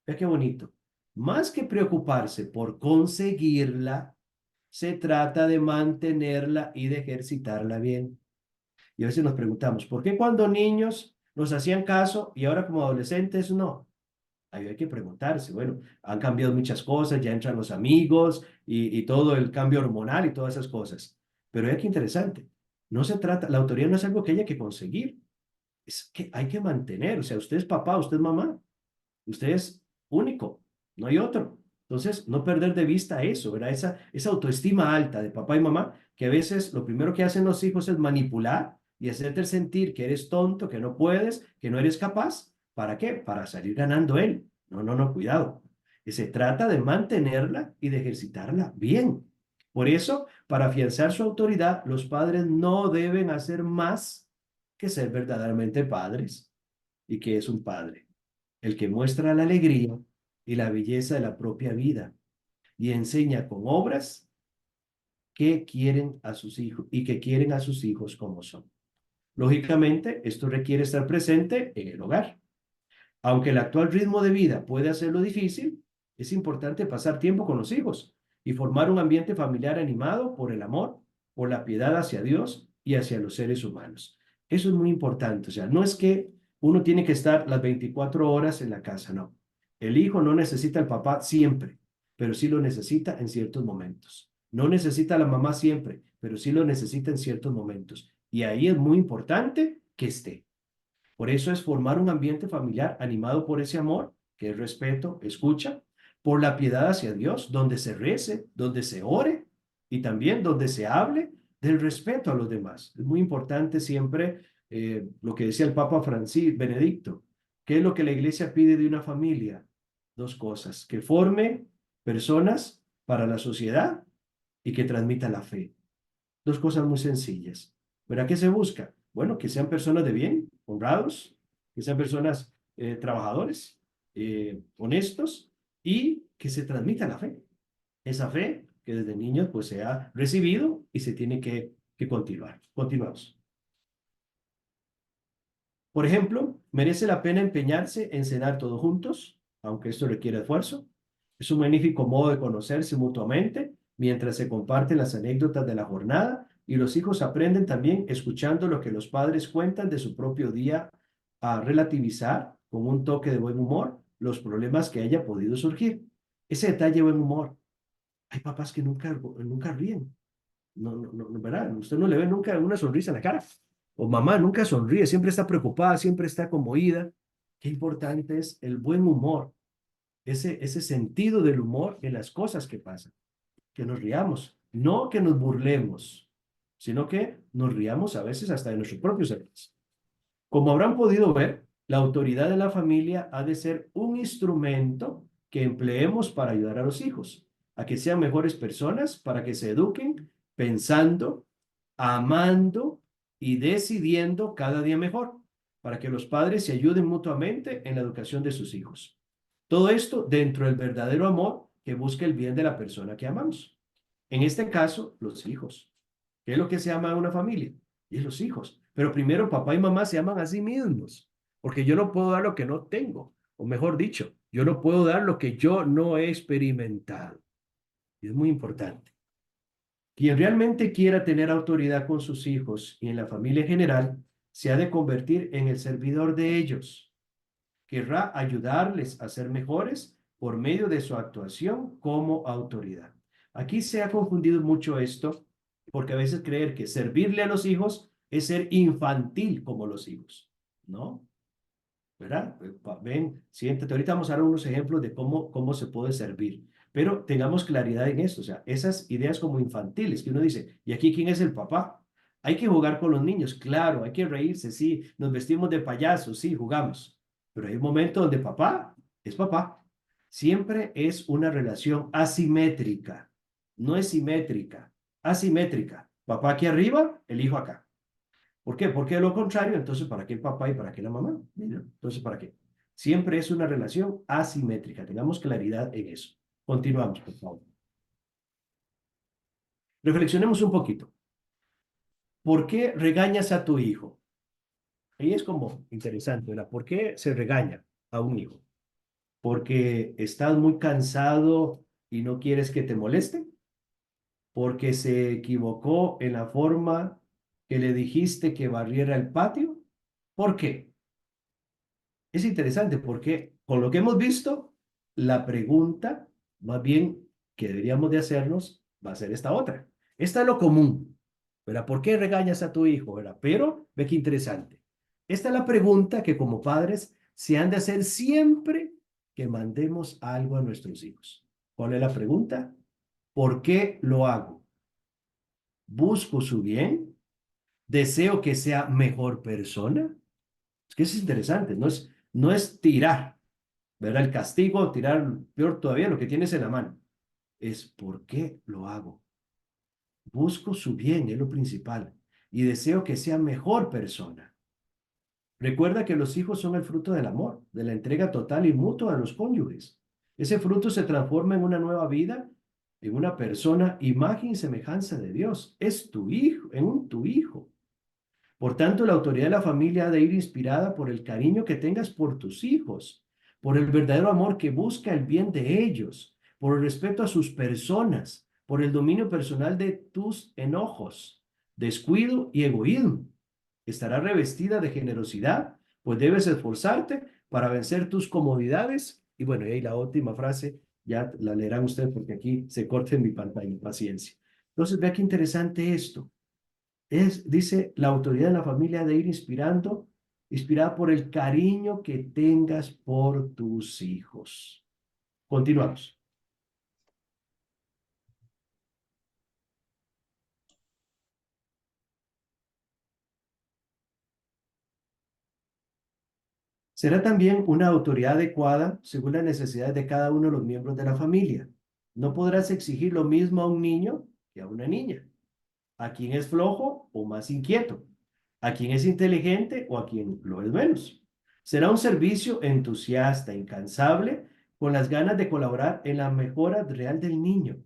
Vea qué bonito. Más que preocuparse por conseguirla, se trata de mantenerla y de ejercitarla bien. Y a veces nos preguntamos, ¿por qué cuando niños nos hacían caso y ahora como adolescentes no? Ahí hay que preguntarse, bueno, han cambiado muchas cosas, ya entran los amigos y todo el cambio hormonal y todas esas cosas. Pero es que interesante, no se trata, la autoridad no es algo que haya que conseguir, es que hay que mantener, o sea, usted es papá, usted es mamá, usted es único, no hay otro. Entonces, no perder de vista eso, ¿verdad? Esa autoestima alta de papá y mamá, que a veces lo primero que hacen los hijos es manipular y hacerte sentir que eres tonto, que no puedes, que no eres capaz. ¿Para qué? Para salir ganando él. No, no, no, cuidado. Que se trata de mantenerla y de ejercitarla bien. Por eso, para afianzar su autoridad, los padres no deben hacer más que ser verdaderamente padres. ¿Y qué es un padre? El que muestra la alegría y la belleza de la propia vida y enseña con obras que quieren a sus hijos y que quieren a sus hijos como son. Lógicamente, esto requiere estar presente en el hogar. Aunque el actual ritmo de vida puede hacerlo difícil, es importante pasar tiempo con los hijos y formar un ambiente familiar animado por el amor, por la piedad hacia Dios y hacia los seres humanos. Eso es muy importante. O sea, no es que uno tiene que estar las 24 horas en la casa, no. El hijo no necesita al papá siempre, pero sí lo necesita en ciertos momentos. No necesita a la mamá siempre, pero sí lo necesita en ciertos momentos. Y ahí es muy importante que esté. Por eso es formar un ambiente familiar animado por ese amor, que es respeto, escucha, por la piedad hacia Dios, donde se rece, donde se ore y también donde se hable del respeto a los demás. Es muy importante siempre lo que decía el Papa Francisco Benedicto. ¿Qué es lo que la iglesia pide de una familia? Dos cosas, que forme personas para la sociedad y que transmita la fe. Dos cosas muy sencillas. ¿Verdad qué se busca? Bueno, que sean personas de bien, honrados, que sean personas trabajadores, honestos y que se transmita la fe. Esa fe que desde niños pues se ha recibido y se tiene que continuar. Continuamos. Por ejemplo, merece la pena empeñarse en cenar todos juntos, aunque esto requiere esfuerzo. Es un magnífico modo de conocerse mutuamente mientras se comparten las anécdotas de la jornada y los hijos aprenden también escuchando lo que los padres cuentan de su propio día a relativizar con un toque de buen humor los problemas que haya podido surgir. Ese detalle de buen humor. Hay papás que nunca ríen. No, no, no, ¿verdad? Usted no le ve nunca una sonrisa en la cara. O mamá nunca sonríe, siempre está preocupada, siempre está conmovida. Qué importante es el buen humor, ese sentido del humor en las cosas que pasan. Que nos riamos, no que nos burlemos, sino que nos riamos a veces hasta de nuestros propios errores. Como habrán podido ver, la autoridad de la familia ha de ser un instrumento que empleemos para ayudar a los hijos, a que sean mejores personas, para que se eduquen pensando, amando y decidiendo cada día mejor, para que los padres se ayuden mutuamente en la educación de sus hijos. Todo esto dentro del verdadero amor que busca el bien de la persona que amamos. En este caso, los hijos. ¿Qué es lo que se ama a una familia? Y los hijos. Pero primero papá y mamá se aman a sí mismos, porque yo no puedo dar lo que no tengo, o mejor dicho, yo no puedo dar lo que yo no he experimentado. Y es muy importante. Quien realmente quiera tener autoridad con sus hijos y en la familia en general, se ha de convertir en el servidor de ellos. Querrá ayudarles a ser mejores por medio de su actuación como autoridad. Aquí se ha confundido mucho esto, porque a veces creer que servirle a los hijos es ser infantil como los hijos, ¿no? ¿Verdad? Ven, siéntate. Ahorita vamos a dar unos ejemplos de cómo se puede servir. Pero tengamos claridad en esto. O sea, esas ideas como infantiles que uno dice, ¿y aquí quién es el papá? Hay que jugar con los niños, claro, hay que reírse, sí, nos vestimos de payasos, sí, jugamos. Pero hay un momento donde papá es papá. Siempre es una relación asimétrica, no es simétrica, asimétrica. Papá aquí arriba, el hijo acá. ¿Por qué? Porque de lo contrario, entonces, ¿para qué el papá y para qué la mamá? ¿No? Entonces, ¿para qué? Siempre es una relación asimétrica. Tengamos claridad en eso. Continuamos, por favor. Reflexionemos un poquito. ¿Por qué regañas a tu hijo? Ahí es como interesante, ¿verdad? ¿Por qué se regaña a un hijo? ¿Porque estás muy cansado y no quieres que te moleste? ¿Porque se equivocó en la forma que le dijiste que barriera el patio? ¿Por qué? Es interesante porque con lo que hemos visto, la pregunta más bien que deberíamos de hacernos va a ser esta otra. Esta es lo común, ¿verdad? ¿Por qué regañas a tu hijo, verdad? Pero ve qué interesante. Esta es la pregunta que como padres se han de hacer siempre que mandemos algo a nuestros hijos. ¿Cuál es la pregunta? ¿Por qué lo hago? ¿Busco su bien? Deseo que sea mejor persona. Es que eso es interesante, no es tirar, ¿verdad? El castigo, tirar, peor todavía, lo que tienes en la mano. Es por qué lo hago. Busco su bien, es lo principal. Y deseo que sea mejor persona. Recuerda que los hijos son el fruto del amor, de la entrega total y mutua a los cónyuges. Ese fruto se transforma en una nueva vida, en una persona, imagen y semejanza de Dios. Es tu hijo, tu hijo. Por tanto, la autoridad de la familia ha de ir inspirada por el cariño que tengas por tus hijos, por el verdadero amor que busca el bien de ellos, por el respeto a sus personas, por el dominio personal de tus enojos, descuido y egoísmo. Estará revestida de generosidad, pues debes esforzarte para vencer tus comodidades. Y bueno, y ahí la última frase, ya la leerán ustedes porque aquí se corta en mi pantalla, paciencia. Entonces, vea qué interesante esto. Dice, la autoridad de la familia de ir inspirada por el cariño que tengas por tus hijos. Continuamos. Será también una autoridad adecuada según las necesidades de cada uno de los miembros de la familia. No podrás exigir lo mismo a un niño que a una niña, a quien es flojo o más inquieto, a quien es inteligente o a quien lo es menos. Será un servicio entusiasta, incansable, con las ganas de colaborar en la mejora real del niño.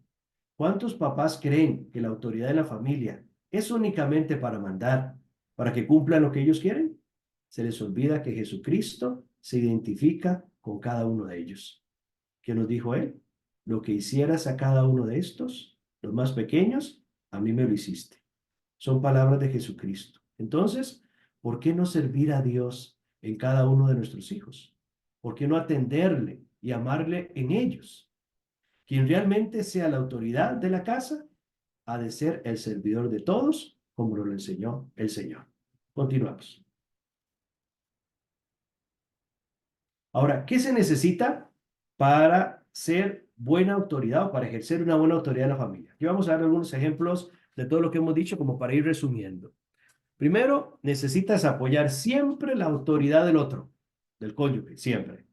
¿Cuántos papás creen que la autoridad de la familia es únicamente para mandar, para que cumplan lo que ellos quieren? Se les olvida que Jesucristo se identifica con cada uno de ellos. ¿Qué nos dijo él? Lo que hicieras a cada uno de estos, los más pequeños, a mí me lo hiciste. Son palabras de Jesucristo. Entonces, ¿por qué no servir a Dios en cada uno de nuestros hijos? ¿Por qué no atenderle y amarle en ellos? Quien realmente sea la autoridad de la casa ha de ser el servidor de todos, como lo enseñó el Señor. Continuamos. Ahora, ¿qué se necesita para ser buena autoridad o para ejercer una buena autoridad en la familia? Aquí vamos a dar algunos ejemplos de todo lo que hemos dicho como para ir resumiendo. Primero, necesitas apoyar siempre la autoridad del otro, del cónyuge, siempre.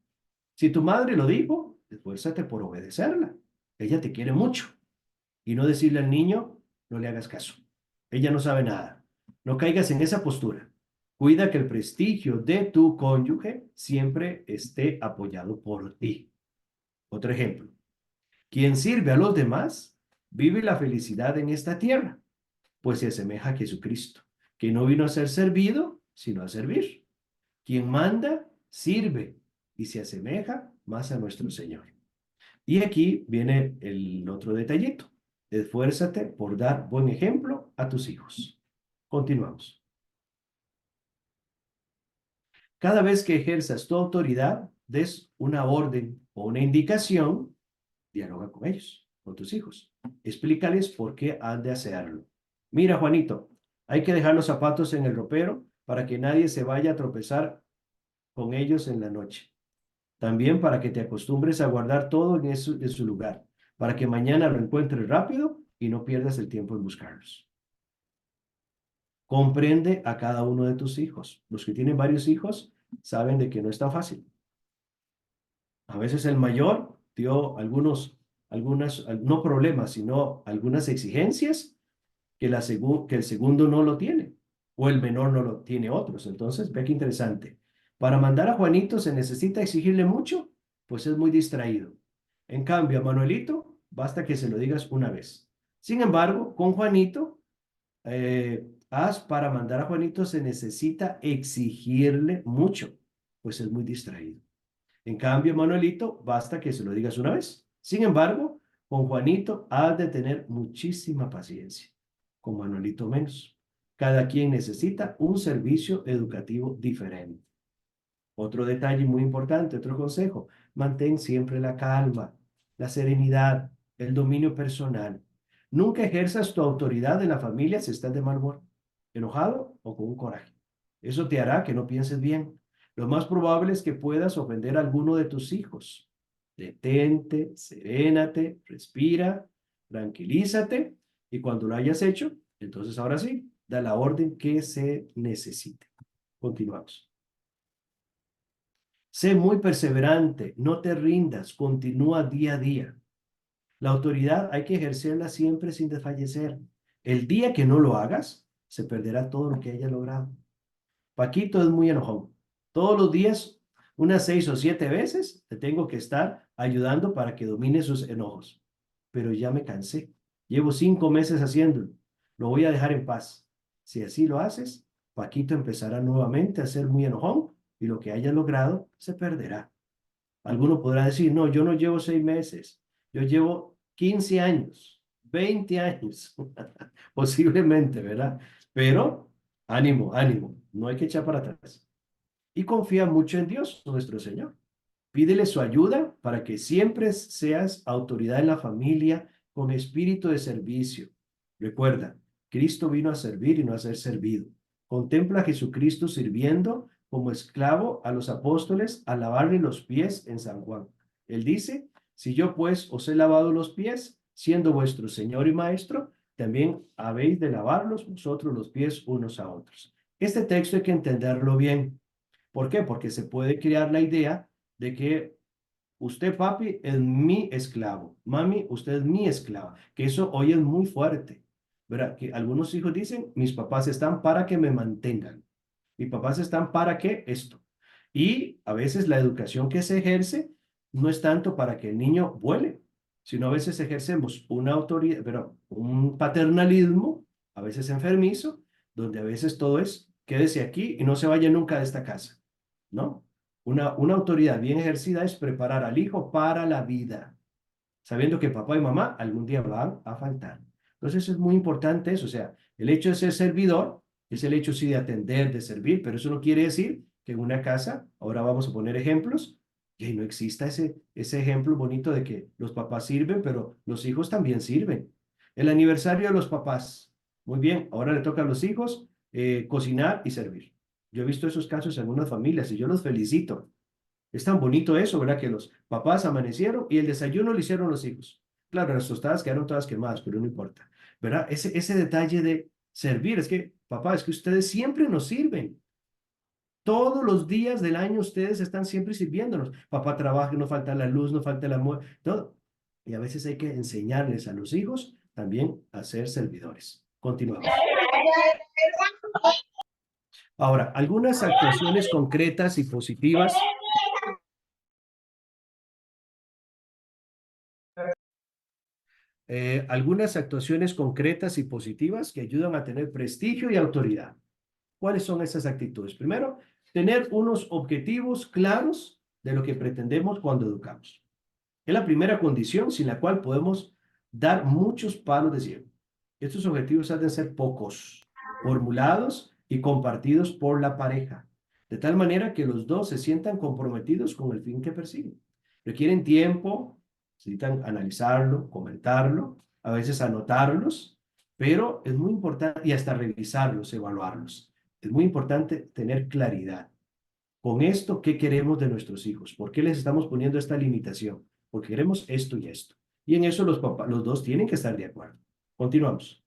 Si tu madre lo dijo, esfuérzate por obedecerla. Ella te quiere mucho. Y no decirle al niño, no le hagas caso. Ella no sabe nada. No caigas en esa postura. Cuida que el prestigio de tu cónyuge siempre esté apoyado por ti. Otro ejemplo. Quien sirve a los demás vive la felicidad en esta tierra, pues se asemeja a Jesucristo, que no vino a ser servido, sino a servir. Quien manda, sirve y se asemeja más a nuestro Señor. Y aquí viene el otro detallito. Esfuérzate por dar buen ejemplo a tus hijos. Continuamos. Cada vez que ejerzas tu autoridad, des una orden o una indicación, dialoga con ellos, con tus hijos. Explícales por qué han de hacerlo. Mira, Juanito, hay que dejar los zapatos en el ropero para que nadie se vaya a tropezar con ellos en la noche. También para que te acostumbres a guardar todo en su lugar, para que mañana lo encuentres rápido y no pierdas el tiempo en buscarlos. Comprende a cada uno de tus hijos. Los que tienen varios hijos saben de que no está fácil. A veces el mayor dio no problemas, sino algunas exigencias que el segundo no lo tiene, o el menor no lo tiene otros. Entonces, ve qué interesante. Para mandar a Juanito se necesita exigirle mucho, pues es muy distraído. En cambio, a Manuelito basta que se lo digas una vez. Sin embargo, con Juanito, para mandar a Juanito se necesita exigirle mucho, pues es muy distraído. En cambio, Manuelito, basta que se lo digas una vez. Sin embargo, con Juanito has de tener muchísima paciencia. Con Manuelito menos. Cada quien necesita un servicio educativo diferente. Otro detalle muy importante, otro consejo, mantén siempre la calma, la serenidad, el dominio personal. Nunca ejerzas tu autoridad en la familia si estás de mal humor, enojado o con un coraje. Eso te hará que no pienses bien. Lo más probable es que puedas ofender a alguno de tus hijos. Detente, serénate, respira, tranquilízate y cuando lo hayas hecho, entonces ahora sí, da la orden que se necesite. Continuamos. Sé muy perseverante, no te rindas, continúa día a día. La autoridad hay que ejercerla siempre sin desfallecer. El día que no lo hagas, se perderá todo lo que hayas logrado. Paquito es muy enojón. Todos los días, unas 6 o 7 veces, te tengo que estar ayudando para que domine sus enojos. Pero ya me cansé. Llevo 5 meses haciéndolo. Lo voy a dejar en paz. Si así lo haces, Paquito empezará nuevamente a ser muy enojón y lo que haya logrado se perderá. Alguno podrá decir, no, yo no llevo 6 meses, yo llevo 15 años, 20 años, posiblemente, ¿verdad? Pero ánimo, ánimo, no hay que echar para atrás. Y confía mucho en Dios, nuestro Señor. Pídele su ayuda para que siempre seas autoridad en la familia con espíritu de servicio. Recuerda, Cristo vino a servir y no a ser servido. Contempla a Jesucristo sirviendo como esclavo a los apóstoles a lavarle los pies en San Juan. Él dice, si yo pues os he lavado los pies, siendo vuestro Señor y Maestro, también habéis de lavarlos vosotros los pies unos a otros. Este texto hay que entenderlo bien. ¿Por qué? Porque se puede crear la idea de que usted, papi, es mi esclavo. Mami, usted es mi esclava. Que eso hoy es muy fuerte. ¿Verdad? Que algunos hijos dicen, mis papás están para que me mantengan. Mis papás están para que esto. Y a veces la educación que se ejerce no es tanto para que el niño vuele, sino a veces ejercemos una autoridad, pero un paternalismo, a veces enfermizo, donde a veces todo es, quédese aquí y no se vaya nunca de esta casa, ¿no? Una autoridad bien ejercida es preparar al hijo para la vida, sabiendo que papá y mamá algún día van a faltar. Entonces es muy importante eso, o sea, el hecho de ser servidor es el hecho sí de atender, de servir, pero eso no quiere decir que en una casa, ahora vamos a poner ejemplos, que no exista ese ejemplo bonito de que los papás sirven, pero los hijos también sirven. El aniversario de los papás, muy bien, ahora le toca a los hijos cocinar y servir. Yo he visto esos casos en algunas familias y yo los felicito. Es tan bonito eso, ¿verdad? Que los papás amanecieron y el desayuno lo hicieron los hijos. Claro, las tostadas quedaron todas quemadas, pero no importa, ¿verdad? Ese detalle de servir, es que, papá, es que ustedes siempre nos sirven. Todos los días del año ustedes están siempre sirviéndonos. Papá trabaja, no falta la luz, no falta el amor, todo. Y a veces hay que enseñarles a los hijos también a ser servidores. Continuamos. Ahora, algunas actuaciones concretas y positivas algunas actuaciones concretas y positivas que ayudan a tener prestigio y autoridad. ¿Cuáles son esas actitudes? Primero, tener unos objetivos claros de lo que pretendemos cuando educamos. Es la primera condición sin la cual podemos dar muchos palos de ciego. Estos objetivos han de ser pocos, formulados y compartidos por la pareja, de tal manera que los dos se sientan comprometidos con el fin que persiguen. Requieren tiempo, necesitan analizarlo, comentarlo, a veces anotarlos, pero es muy importante, y hasta revisarlos, evaluarlos. Es muy importante tener claridad. Con esto, ¿qué queremos de nuestros hijos? ¿Por qué les estamos poniendo esta limitación? Porque queremos esto y esto. Y en eso los dos tienen que estar de acuerdo. Continuamos.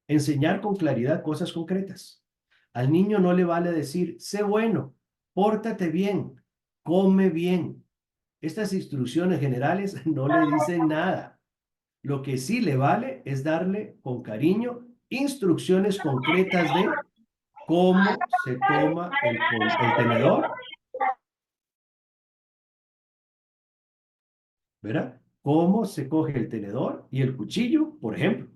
Enseñar con claridad cosas concretas. Al niño no le vale decir, sé bueno, pórtate bien, come bien. Estas instrucciones generales no le dicen nada. Lo que sí le vale es darle con cariño instrucciones concretas de cómo se toma el tenedor, ¿verdad? Cómo se coge el tenedor y el cuchillo, por ejemplo.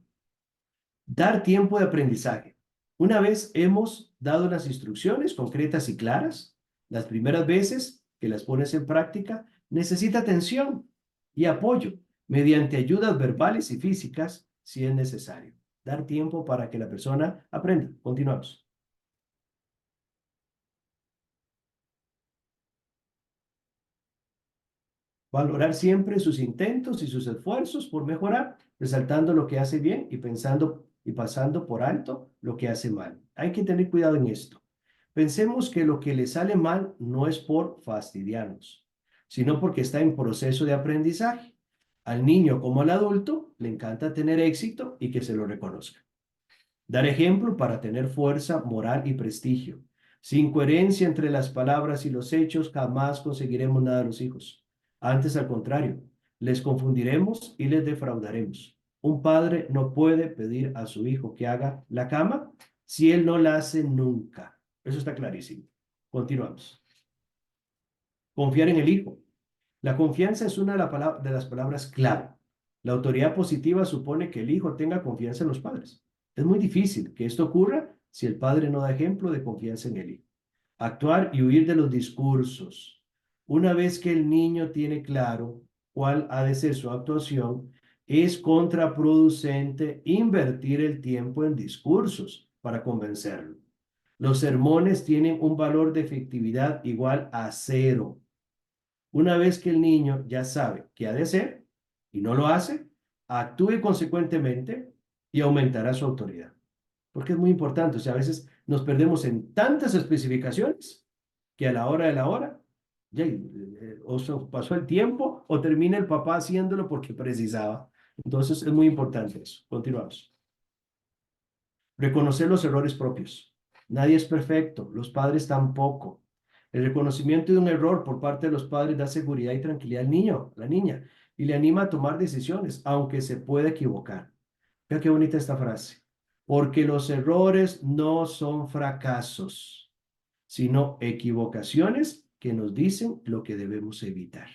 Dar tiempo de aprendizaje. Una vez hemos dado las instrucciones concretas y claras, las primeras veces que las pones en práctica, necesita atención y apoyo mediante ayudas verbales y físicas si es necesario. Dar tiempo para que la persona aprenda. Continuamos. Valorar siempre sus intentos y sus esfuerzos por mejorar, resaltando lo que hace bien y pensando y pasando por alto lo que hace mal. Hay que tener cuidado en esto. Pensemos que lo que le sale mal no es por fastidiarnos, sino porque está en proceso de aprendizaje. Al niño como al adulto le encanta tener éxito y que se lo reconozca. Dar ejemplo para tener fuerza moral y prestigio. Sin coherencia entre las palabras y los hechos, jamás conseguiremos nada de los hijos. Antes, al contrario, les confundiremos y les defraudaremos. Un padre no puede pedir a su hijo que haga la cama si él no la hace nunca. Eso está clarísimo. Continuamos. Confiar en el hijo. La confianza es una de las palabras clave. La autoridad positiva supone que el hijo tenga confianza en los padres. Es muy difícil que esto ocurra si el padre no da ejemplo de confianza en el hijo. Actuar y huir de los discursos. Una vez que el niño tiene claro cuál ha de ser su actuación, es contraproducente invertir el tiempo en discursos para convencerlo. Los sermones tienen un valor de efectividad igual a 0. Una vez que el niño ya sabe qué ha de hacer y no lo hace, actúe consecuentemente y aumentará su autoridad. Porque es muy importante, o sea, a veces nos perdemos en tantas especificaciones que a la hora de la hora, ya, o pasó el tiempo o termina el papá haciéndolo porque precisaba. Entonces es muy importante eso. Continuamos. Reconocer los errores propios. Nadie es perfecto, los padres tampoco. El reconocimiento de un error por parte de los padres da seguridad y tranquilidad al niño, a la niña, y le anima a tomar decisiones, aunque se pueda equivocar. Vea qué bonita esta frase. Porque los errores no son fracasos, sino equivocaciones que nos dicen lo que debemos evitar.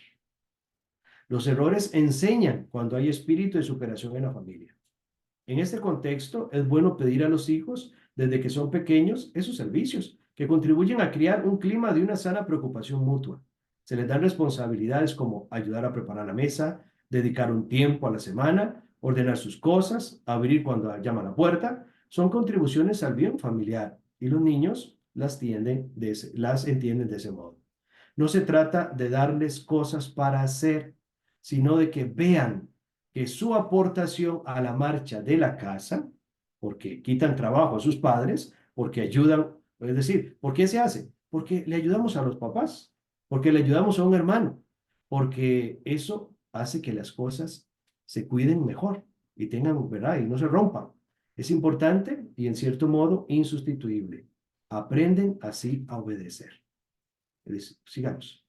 Los errores enseñan cuando hay espíritu de superación en la familia. En este contexto, es bueno pedir a los hijos, desde que son pequeños, esos servicios que contribuyen a crear un clima de una sana preocupación mutua. Se les dan responsabilidades como ayudar a preparar la mesa, dedicar un tiempo a la semana, ordenar sus cosas, abrir cuando llama a la puerta. Son contribuciones al bien familiar y los niños las entienden de ese modo. No se trata de darles cosas para hacer, sino de que vean que su aportación a la marcha de la casa, porque quitan trabajo a sus padres, porque ayudan, es decir, ¿por qué se hace? Porque le ayudamos a los papás, porque le ayudamos a un hermano, porque eso hace que las cosas se cuiden mejor y tengan, ¿verdad? Y no se rompan. Es importante y en cierto modo insustituible. Aprenden así a obedecer. Sigamos.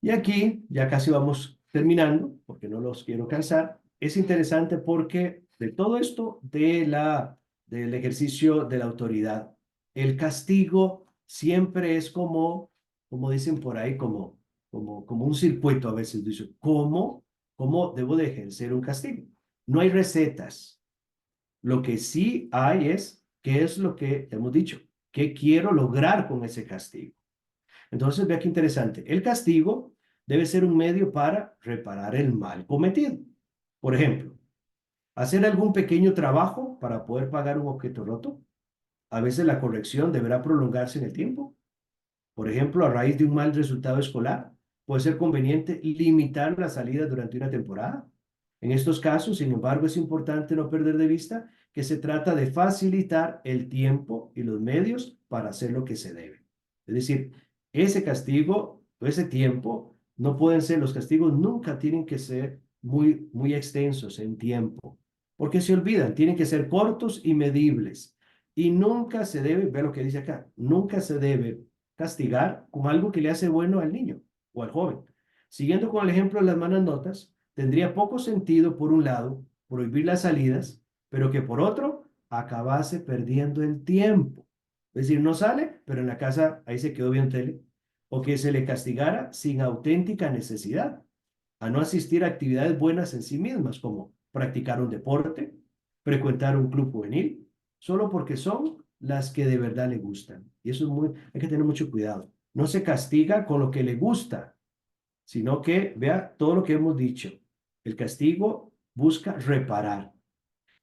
Y aquí ya casi vamos terminando, porque no los quiero cansar. Es interesante porque de todo esto del ejercicio de la autoridad, el castigo siempre es como dicen por ahí, como un circuito a veces. Dice, ¿cómo debo de ejercer un castigo? No hay recetas. Lo que sí hay es, ¿qué es lo que hemos dicho? ¿Qué quiero lograr con ese castigo? Entonces, vea qué interesante. El castigo debe ser un medio para reparar el mal cometido. Por ejemplo, hacer algún pequeño trabajo para poder pagar un objeto roto. A veces la corrección deberá prolongarse en el tiempo. Por ejemplo, a raíz de un mal resultado escolar, puede ser conveniente limitar las salidas durante una temporada. En estos casos, sin embargo, es importante no perder de vista que se trata de facilitar el tiempo y los medios para hacer lo que se debe. Es decir, ese castigo o ese tiempo no pueden ser, los castigos nunca tienen que ser muy extensos en tiempo, porque se olvidan, tienen que ser cortos y medibles. Y nunca se debe, ve lo que dice acá, nunca se debe castigar con algo que le hace bueno al niño o al joven. Siguiendo con el ejemplo de las malas notas, tendría poco sentido, por un lado, prohibir las salidas, pero que por otro, acabase perdiendo el tiempo. Es decir, no sale, pero en la casa ahí se quedó bien tele. O que se le castigara sin auténtica necesidad, a no asistir a actividades buenas en sí mismas, como practicar un deporte, frecuentar un club juvenil, solo porque son las que de verdad le gustan. Y eso hay que tener mucho cuidado. No se castiga con lo que le gusta, sino que vea todo lo que hemos dicho. El castigo busca reparar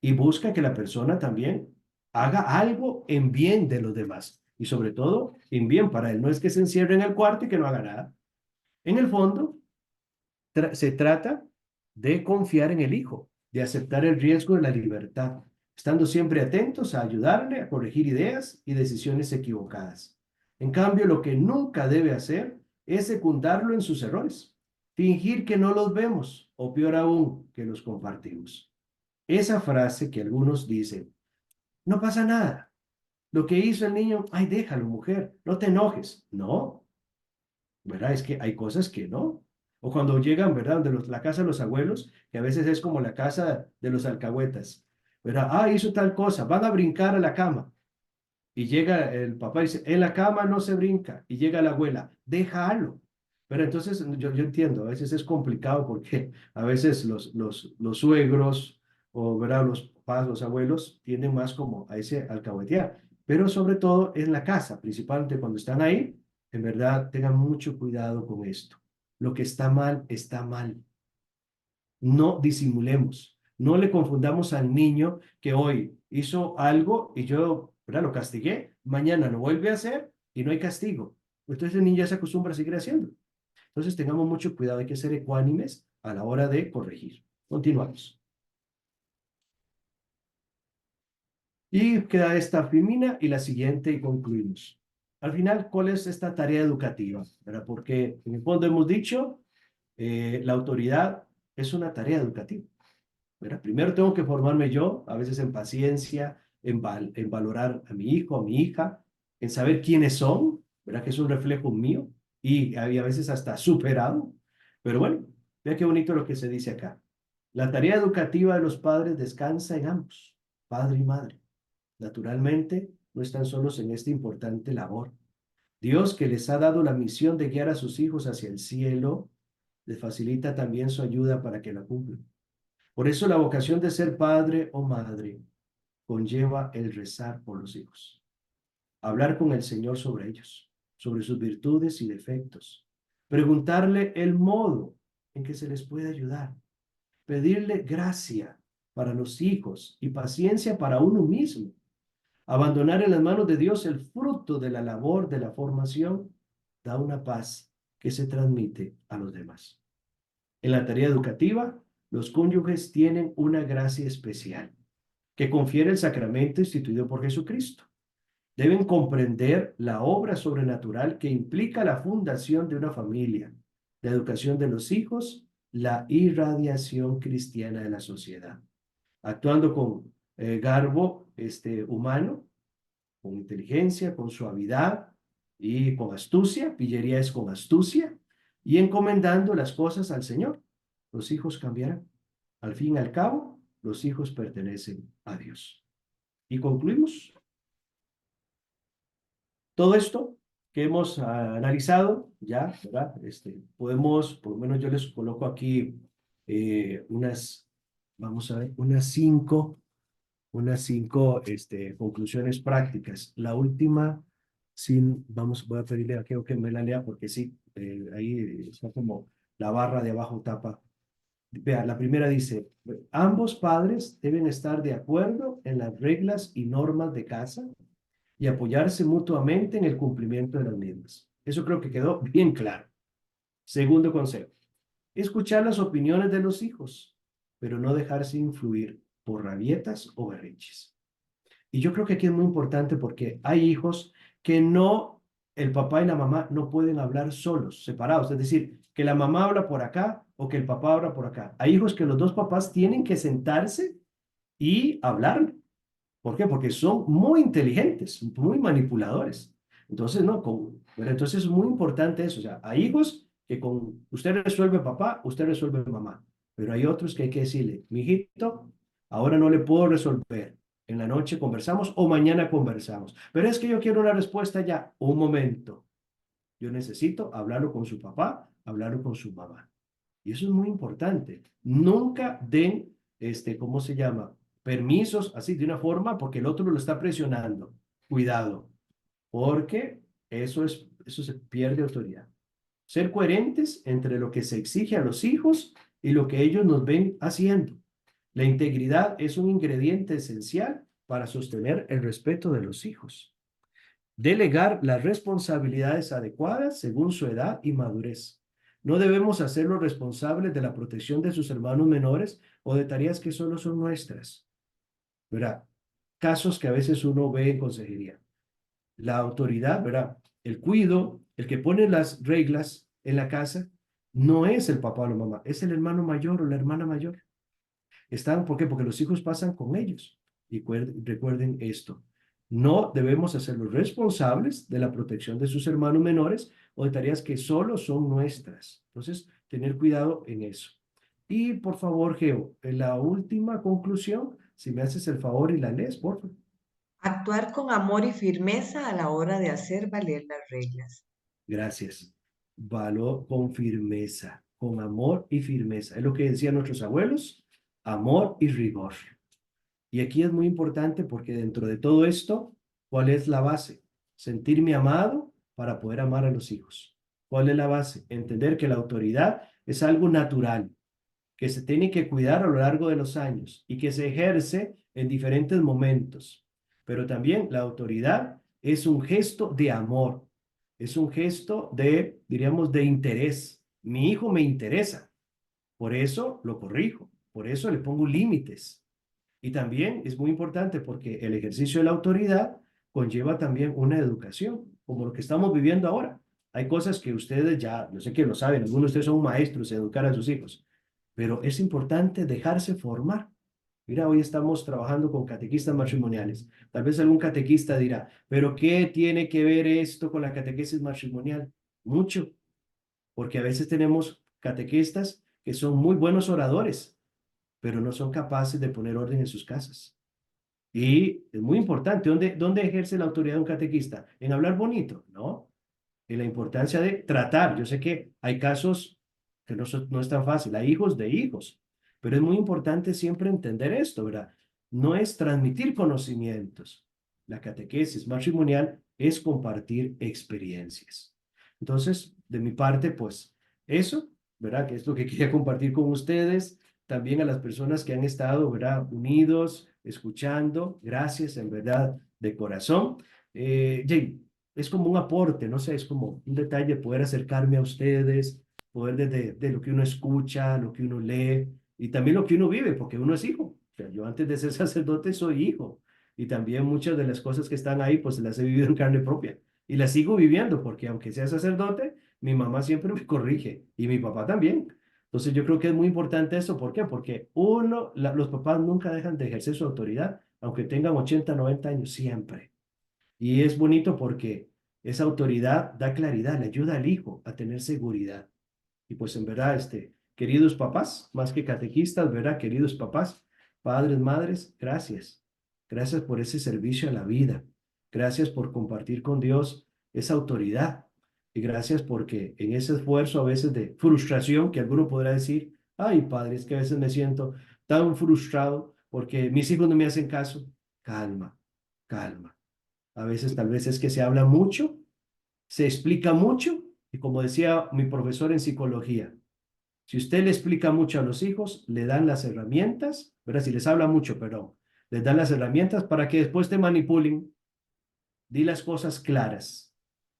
y busca que la persona también haga algo en bien de los demás y sobre todo en bien para él. No es que se encierre en el cuarto y que no haga nada. En el fondo, se trata de confiar en el hijo, de aceptar el riesgo de la libertad, estando siempre atentos a ayudarle a corregir ideas y decisiones equivocadas. En cambio, lo que nunca debe hacer es secundarlo en sus errores. Fingir que no los vemos, o peor aún, que los compartimos. Esa frase que algunos dicen, no pasa nada. Lo que hizo el niño, ay, déjalo, mujer, no te enojes. No, ¿verdad? Es que hay cosas que no. O cuando llegan, ¿verdad? De la casa de los abuelos, que a veces es como la casa de los alcahuetas, ¿verdad? Ah, hizo tal cosa, van a brincar a la cama. Y llega el papá y dice, en la cama no se brinca. Y llega la abuela, déjalo. Pero entonces yo entiendo, a veces es complicado porque a veces los suegros o ¿verdad? Los papás, los abuelos tienden más como a ese alcahuetear. Pero sobre todo en la casa, principalmente cuando están ahí, en verdad tengan mucho cuidado con esto. Lo que está mal, está mal. No disimulemos. No le confundamos al niño que hoy hizo algo y yo, ¿verdad? Lo castigué, mañana lo vuelve a hacer y no hay castigo. Entonces el niño ya se acostumbra a seguir haciendo. Entonces tengamos mucho cuidado, hay que ser ecuánimes a la hora de corregir. Continuamos. Y queda esta Firmina y la siguiente y concluimos. Al final, ¿cuál es esta tarea educativa? ¿Verdad? Porque en el fondo hemos dicho, la autoridad es una tarea educativa. ¿Verdad? Primero tengo que formarme yo, a veces en paciencia, en valorar a mi hijo, a mi hija, en saber quiénes son, ¿verdad? Que es un reflejo mío y a veces hasta superado. Pero bueno, vea qué bonito lo que se dice acá. La tarea educativa de los padres descansa en ambos, padre y madre. Naturalmente, no están solos en esta importante labor. Dios, que les ha dado la misión de guiar a sus hijos hacia el cielo, les facilita también su ayuda para que la cumplan. Por eso la vocación de ser padre o madre conlleva el rezar por los hijos, hablar con el Señor sobre ellos, sobre sus virtudes y defectos, preguntarle el modo en que se les puede ayudar, pedirle gracia para los hijos y paciencia para uno mismo, abandonar en las manos de Dios el fruto de la labor de la formación, da una paz que se transmite a los demás. En la tarea educativa, los cónyuges tienen una gracia especial que confiere el sacramento instituido por Jesucristo. Deben comprender la obra sobrenatural que implica la fundación de una familia, la educación de los hijos, la irradiación cristiana de la sociedad, actuando con garbo humano, con inteligencia, con suavidad y con astucia. Pillería es con astucia, y encomendando las cosas al Señor. Los hijos cambiarán. Al fin y al cabo, los hijos pertenecen a Dios. Y concluimos. Todo esto que hemos analizado, ya, ¿verdad? Podemos, por lo menos yo les coloco aquí vamos a ver, unas cinco conclusiones prácticas. La última, voy a pedirle a Keo que me la lea porque sí, ahí está como la barra de abajo tapa. Vea, la primera dice, ambos padres deben estar de acuerdo en las reglas y normas de casa y apoyarse mutuamente en el cumplimiento de las mismas. Eso creo que quedó bien claro. Segundo consejo, escuchar las opiniones de los hijos, pero no dejarse influir por rabietas o berrinches. Y yo creo que aquí es muy importante porque hay hijos que no, el papá y la mamá no pueden hablar solos, separados. Es decir, que la mamá habla por acá o que el papá habla por acá. Hay hijos que los dos papás tienen que sentarse y hablar. ¿Por qué? Porque son muy inteligentes, muy manipuladores. Entonces, no, pero entonces es muy importante eso. O sea, hay hijos que con usted resuelve papá, usted resuelve mamá. Pero hay otros que hay que decirle, mijito, ahora no le puedo resolver. En la noche conversamos o mañana conversamos. Pero es que yo quiero una respuesta ya. Un momento. Yo necesito hablarlo con su papá, hablarlo con su mamá. Y eso es muy importante. Nunca den, ¿cómo se llama? Permisos así de una forma porque el otro lo está presionando. Cuidado, porque eso se pierde autoridad. Ser coherentes entre lo que se exige a los hijos y lo que ellos nos ven haciendo. La integridad es un ingrediente esencial para sostener el respeto de los hijos. Delegar las responsabilidades adecuadas según su edad y madurez. No debemos hacerlos responsables de la protección de sus hermanos menores o de tareas que solo son nuestras. ¿Verdad? Casos que a veces uno ve en consejería. La autoridad, ¿verdad? El cuido, el que pone las reglas en la casa, No es el papá o la mamá, es el hermano mayor o la hermana mayor. ¿Por qué? Porque los hijos pasan con ellos. Y recuerden esto. No debemos hacerlos responsables de la protección de sus hermanos menores o de tareas que solo son nuestras. Entonces, tener cuidado en eso. Y por favor, Geo, en la última conclusión, si me haces el favor y la lees, por favor. Actuar con amor y firmeza a la hora de hacer valer las reglas. Gracias. Valor con firmeza, con amor y firmeza. Es lo que decían nuestros abuelos, amor y rigor. Y aquí es muy importante porque dentro de todo esto, ¿cuál es la base? Sentirme amado para poder amar a los hijos. ¿Cuál es la base? Entender que la autoridad es algo natural, que se tiene que cuidar a lo largo de los años y que se ejerce en diferentes momentos. Pero también la autoridad es un gesto de amor, es un gesto de, diríamos, de interés. Mi hijo me interesa, por eso lo corrijo, por eso le pongo límites. Y también es muy importante porque el ejercicio de la autoridad conlleva también una educación, como lo que estamos viviendo ahora. Hay cosas que ustedes ya, yo sé que lo saben, algunos de ustedes son maestros de educar a sus hijos, pero es importante dejarse formar. Mira, hoy estamos trabajando con catequistas matrimoniales. Tal vez algún catequista dirá, pero ¿qué tiene que ver esto con la catequesis matrimonial? Mucho, porque a veces tenemos catequistas que son muy buenos oradores, pero no son capaces de poner orden en sus casas. Y es muy importante, ¿dónde ejerce la autoridad un catequista? ¿En hablar bonito? No, en la importancia de tratar. Yo sé que hay casos que no es tan fácil, hay hijos de hijos, pero es muy importante siempre entender esto, ¿verdad? No es transmitir conocimientos. La catequesis matrimonial es compartir experiencias. Entonces, de mi parte, pues eso, ¿verdad? Que es lo que quería compartir con ustedes. También a las personas que han estado, ¿verdad? Unidos, escuchando. Gracias, en verdad, de corazón. Jay, es como un aporte, no sé, es como un detalle poder acercarme a ustedes, poder de lo que uno escucha, lo que uno lee y también lo que uno vive, porque uno es hijo. O sea, yo antes de ser sacerdote soy hijo y también muchas de las cosas que están ahí, pues las he vivido en carne propia y las sigo viviendo, porque aunque sea sacerdote, mi mamá siempre me corrige y mi papá también. Entonces yo creo que es muy importante eso. ¿Por qué? Porque los papás nunca dejan de ejercer su autoridad, aunque tengan 80, 90 años, siempre. Y es bonito porque esa autoridad da claridad, le ayuda al hijo a tener seguridad. Y pues en verdad, queridos papás, más que catequistas, ¿verdad? Queridos papás, padres, madres, gracias. Gracias por ese servicio a la vida. Gracias por compartir con Dios esa autoridad. Y gracias porque en ese esfuerzo a veces de frustración, que alguno podrá decir, ay, padre, es que a veces me siento tan frustrado porque mis hijos no me hacen caso. Calma, calma. A veces tal vez es que se habla mucho, se explica mucho y como decía mi profesor en psicología, si usted le explica mucho a los hijos, le dan las herramientas, ¿verdad? Si les habla mucho, perdón, les dan las herramientas para que después te manipulen. Di las cosas claras,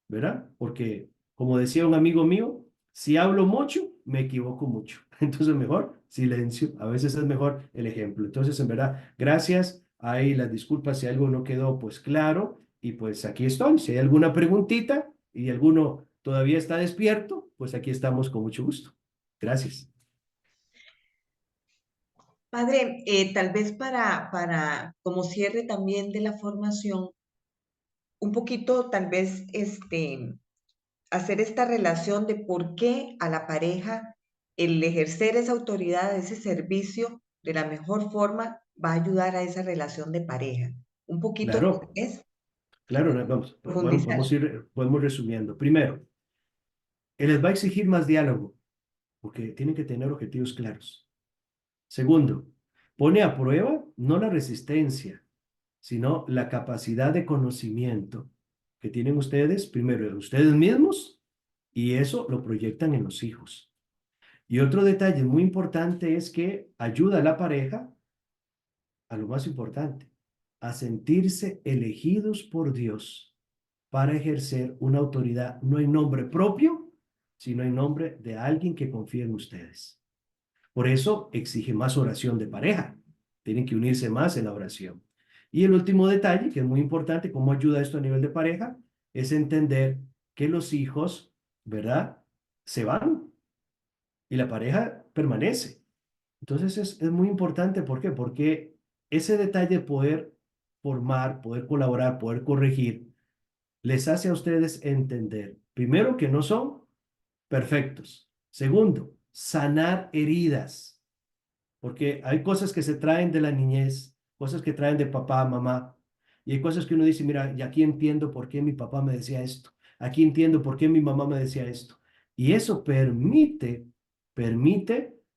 ¿verdad? Porque como decía un amigo mío, si hablo mucho, me equivoco mucho. Entonces mejor silencio. A veces es mejor el ejemplo. Entonces, en verdad, gracias. Ahí las disculpas si algo no quedó pues claro. Y pues aquí estoy. Si hay alguna preguntita y alguno todavía está despierto, pues aquí estamos con mucho gusto. Gracias. Padre, tal vez como cierre también de la formación, un poquito tal vez hacer esta relación de por qué a la pareja el ejercer esa autoridad, ese servicio de la mejor forma va a ayudar a esa relación de pareja. Un poquito tal Claro, vez claro, vamos, bueno, profundizar. podemos resumiendo. Primero, él les va a exigir más diálogo porque tienen que tener objetivos claros. Segundo, pone a prueba no la resistencia, sino la capacidad de conocimiento que tienen ustedes, primero de ustedes mismos, y eso lo proyectan en los hijos. Y otro detalle muy importante es que ayuda a la pareja a lo más importante, a sentirse elegidos por Dios para ejercer una autoridad no en nombre propio, sino en nombre de alguien que confía en ustedes. Por eso exige más oración de pareja. Tienen que unirse más en la oración. Y el último detalle, que es muy importante, cómo ayuda esto a nivel de pareja, es entender que los hijos, ¿verdad? Se van. y la pareja permanece. Entonces es muy importante, ¿por qué? Porque ese detalle de poder formar, poder colaborar, poder corregir, les hace a ustedes entender, primero, que no son perfectos. Segundo, sanar heridas, porque hay cosas que se traen de la niñez, cosas que traen de papá, mamá, y hay cosas que uno dice, mira, y aquí entiendo por qué mi papá me decía esto, aquí entiendo por qué mi mamá me decía esto. Y eso permite,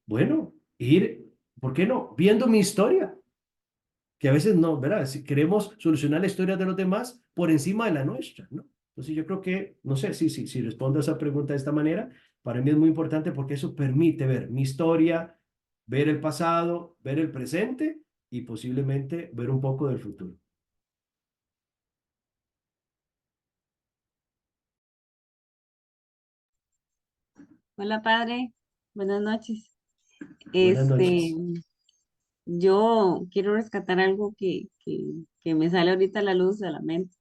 bueno, ir, ¿por qué no? Viendo mi historia, que a veces no, ¿verdad? Si queremos solucionar la historia de los demás por encima de la nuestra, ¿no? Entonces yo creo que, no sé, si respondo a esa pregunta de esta manera, para mí es muy importante porque eso permite ver mi historia, ver el pasado, ver el presente y posiblemente ver un poco del futuro. Hola, padre. Buenas noches. Buenas Este, noches. yo quiero rescatar algo que me sale ahorita a la luz, a la mente.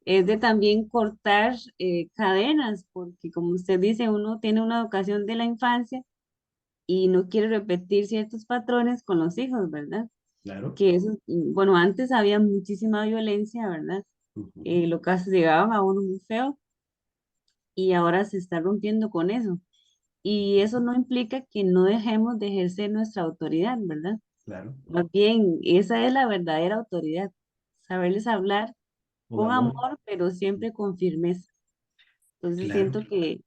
Es de también cortar cadenas, porque como usted dice, uno tiene una educación de la infancia y no quiere repetir ciertos patrones con los hijos, ¿verdad? Claro. Que eso, bueno, antes había muchísima violencia, ¿verdad? Ujú. Lo castigaban a uno muy feo y ahora se está rompiendo con eso. Y eso no implica que no dejemos de ejercer nuestra autoridad, ¿verdad? Claro. Más bien, esa es la verdadera autoridad, saberles hablar Con con amor. amor, pero siempre con firmeza. Entonces Claro. siento que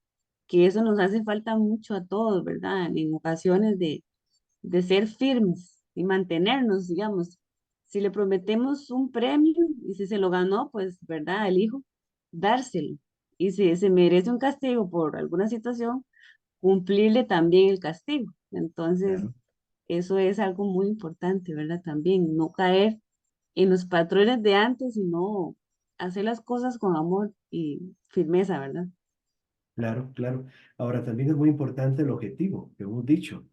eso nos hace falta mucho a todos, ¿verdad? En ocasiones de ser firmes y mantenernos, digamos. Si le prometemos un premio y si se lo ganó, pues, ¿verdad? El hijo, dárselo. Y si se merece un castigo por alguna situación, cumplirle también el castigo. Entonces, Claro. eso es algo muy importante, ¿verdad? También no caer en los patrones de antes, sino hacer las cosas con amor y firmeza, ¿verdad? Claro. Claro. Ahora también es muy importante el objetivo, que hemos dicho.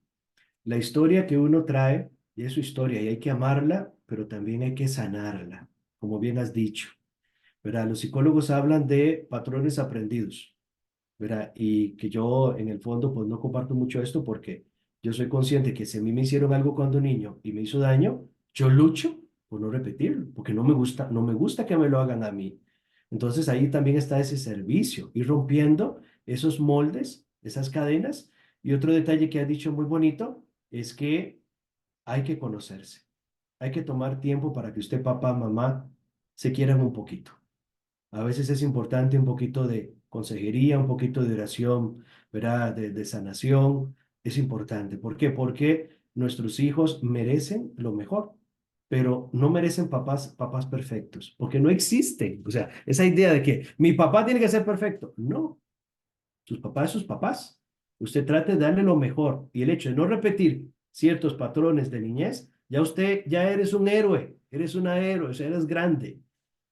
La historia que uno trae y es su historia y hay que amarla, pero también hay que sanarla, como bien has dicho, ¿verdad? Los psicólogos hablan de patrones aprendidos, ¿verdad? Y que yo en el fondo pues no comparto mucho esto porque yo soy consciente que si a mí me hicieron algo cuando niño y me hizo daño, yo lucho por no repetirlo, porque no me gusta que me lo hagan a mí. Entonces ahí también está ese servicio, ir rompiendo esos moldes, esas cadenas. Y otro detalle que has dicho muy bonito es que hay que conocerse. Hay que tomar tiempo para que usted, papá, mamá, se quieran un poquito. A veces es importante un poquito de consejería, un poquito de oración, ¿verdad? De sanación. Es importante. ¿Por qué? Porque nuestros hijos merecen lo mejor, pero no merecen papás perfectos, porque no existen. O sea, esa idea de que mi papá tiene que ser perfecto. No, sus papás. Usted trate de darle lo mejor. Y el hecho de no repetir ciertos patrones de niñez, ya usted, ya eres un héroe, eres una héroe, o sea, eres grande.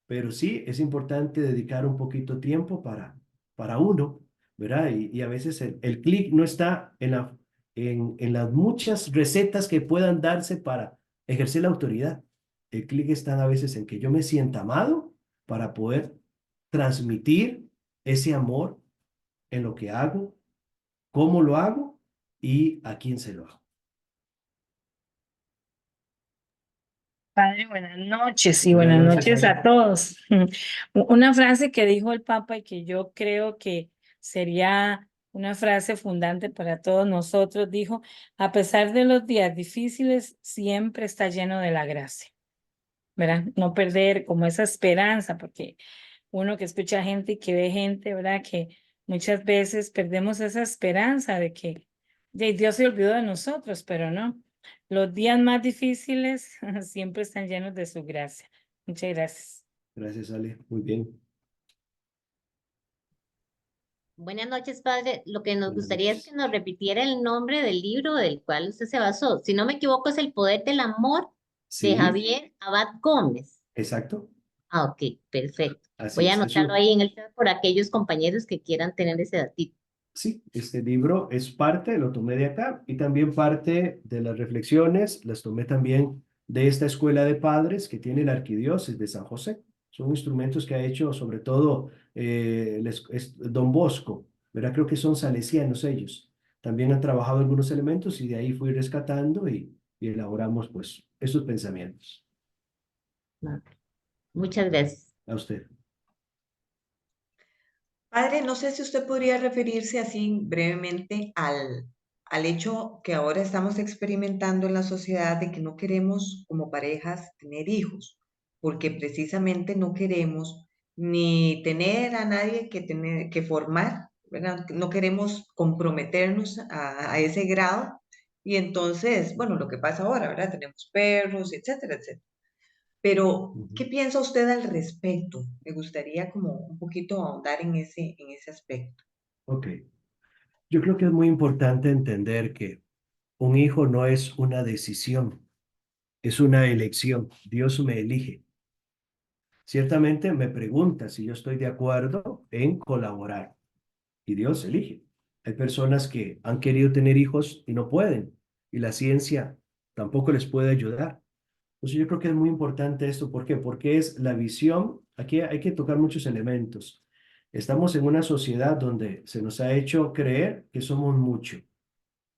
Pero sí es importante dedicar un poquito tiempo para uno, ¿verdad? Y a veces el clic no está en las muchas recetas que puedan darse para ejercer la autoridad. El clic está a veces en que yo me sienta amado para poder transmitir ese amor en lo que hago, cómo lo hago y a quién se lo hago. Padre, buenas noches y Buenas buenas noches, noches Ale. a todos. Una frase que dijo el Papa y que yo creo que sería una frase fundante para todos nosotros, dijo, a pesar de los días difíciles, siempre está lleno de la gracia, ¿verdad? No perder como esa esperanza, porque uno que escucha gente y que ve gente, ¿verdad? Que muchas veces perdemos esa esperanza de que Dios se olvidó de nosotros, pero no. Los días más difíciles siempre están llenos de su gracia. Muchas gracias. Gracias, Ale. Muy bien. Buenas noches, padre. Lo que nos Buenas gustaría es que noches. nos repitiera el nombre del libro del cual usted se basó. Si no me equivoco, es El Poder del Amor de Sí, Javier Abad Gómez. exacto. Ah, ok, perfecto. Así Voy a es. anotarlo ahí en el chat por aquellos compañeros que quieran tener ese datito. Sí, este libro es parte, lo tomé de acá, y también parte de las reflexiones, las tomé también de esta escuela de padres que tiene la Arquidiócesis de San José. Son instrumentos que ha hecho sobre todo Don Bosco, ¿verdad? Creo que son salesianos ellos. también han trabajado algunos elementos y de ahí fui rescatando y elaboramos pues esos pensamientos. Muchas gracias. A usted. Padre, no sé si usted podría referirse así brevemente al hecho que ahora estamos experimentando en la sociedad de que no queremos como parejas tener hijos, porque precisamente no queremos ni tener a nadie que formar, ¿verdad? No queremos comprometernos a ese grado. Y entonces, bueno, lo que pasa ahora, ¿verdad? Tenemos perros, etcétera, etcétera. Pero, ¿qué piensa usted al respecto? Me gustaría como un poquito ahondar en ese aspecto. Ok. Yo creo que es muy importante entender que un hijo no es una decisión, es una elección. Dios me elige. Ciertamente me pregunta si yo estoy de acuerdo en colaborar y Dios elige. Hay personas que han querido tener hijos y no pueden y la ciencia tampoco les puede ayudar. Entonces yo creo que es muy importante esto. ¿Por qué? Porque es la visión. Aquí hay que tocar muchos elementos. Estamos en una sociedad donde se nos ha hecho creer que somos mucho.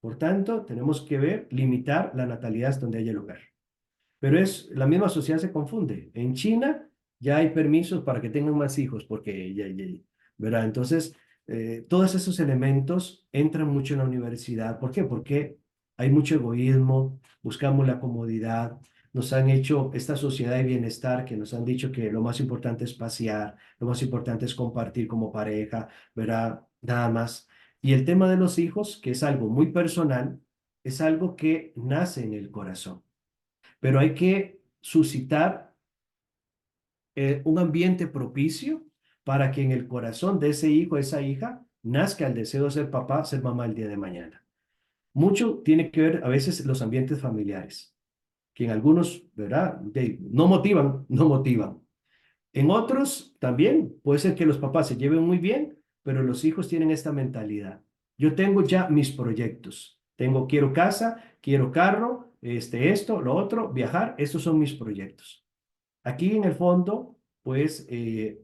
Por tanto, tenemos que ver, limitar la natalidad hasta donde haya lugar. Pero la misma sociedad se confunde. En China ya hay permisos para que tengan más hijos, porque ¿verdad? Entonces, todos esos elementos entran mucho en la universidad. ¿Por qué? Porque hay mucho egoísmo, buscamos la comodidad, nos han hecho esta sociedad de bienestar que nos han dicho que lo más importante es pasear, lo más importante es compartir como pareja, ¿verdad? Nada más. Y el tema de los hijos, que es algo muy personal, es algo que nace en el corazón, pero hay que suscitar un ambiente propicio para que en el corazón de ese hijo, esa hija, nazca el deseo de ser papá, ser mamá el día de mañana. Mucho tiene que ver a veces los ambientes familiares, que en algunos, ¿verdad? No motivan, no motivan. En otros también puede ser que los papás se lleven muy bien, pero los hijos tienen esta mentalidad. Yo tengo ya mis proyectos. Quiero casa, quiero carro, esto, lo otro, viajar. Estos son mis proyectos. Aquí en el fondo, pues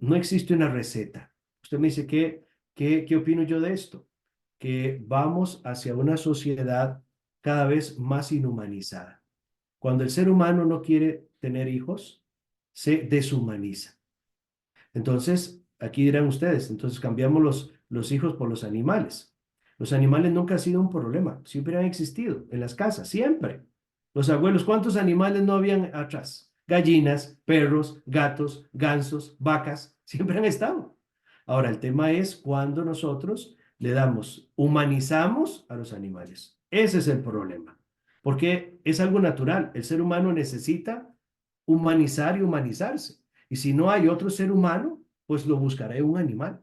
no existe una receta. Usted me dice, ¿qué opino yo de esto? Que vamos hacia una sociedad cada vez más inhumanizada. Cuando el ser humano no quiere tener hijos, se deshumaniza. Entonces, aquí dirán ustedes, entonces cambiamos los hijos por los animales. Los animales nunca han sido un problema, siempre han existido en las casas, siempre. Los abuelos, ¿cuántos animales no habían atrás? Gallinas, perros, gatos, gansos, vacas, siempre han estado. Ahora, el tema es cuando nosotros humanizamos a los animales. Ese es el problema, porque es algo natural. El ser humano necesita humanizar y humanizarse. Y si no hay otro ser humano, pues lo buscaré un animal.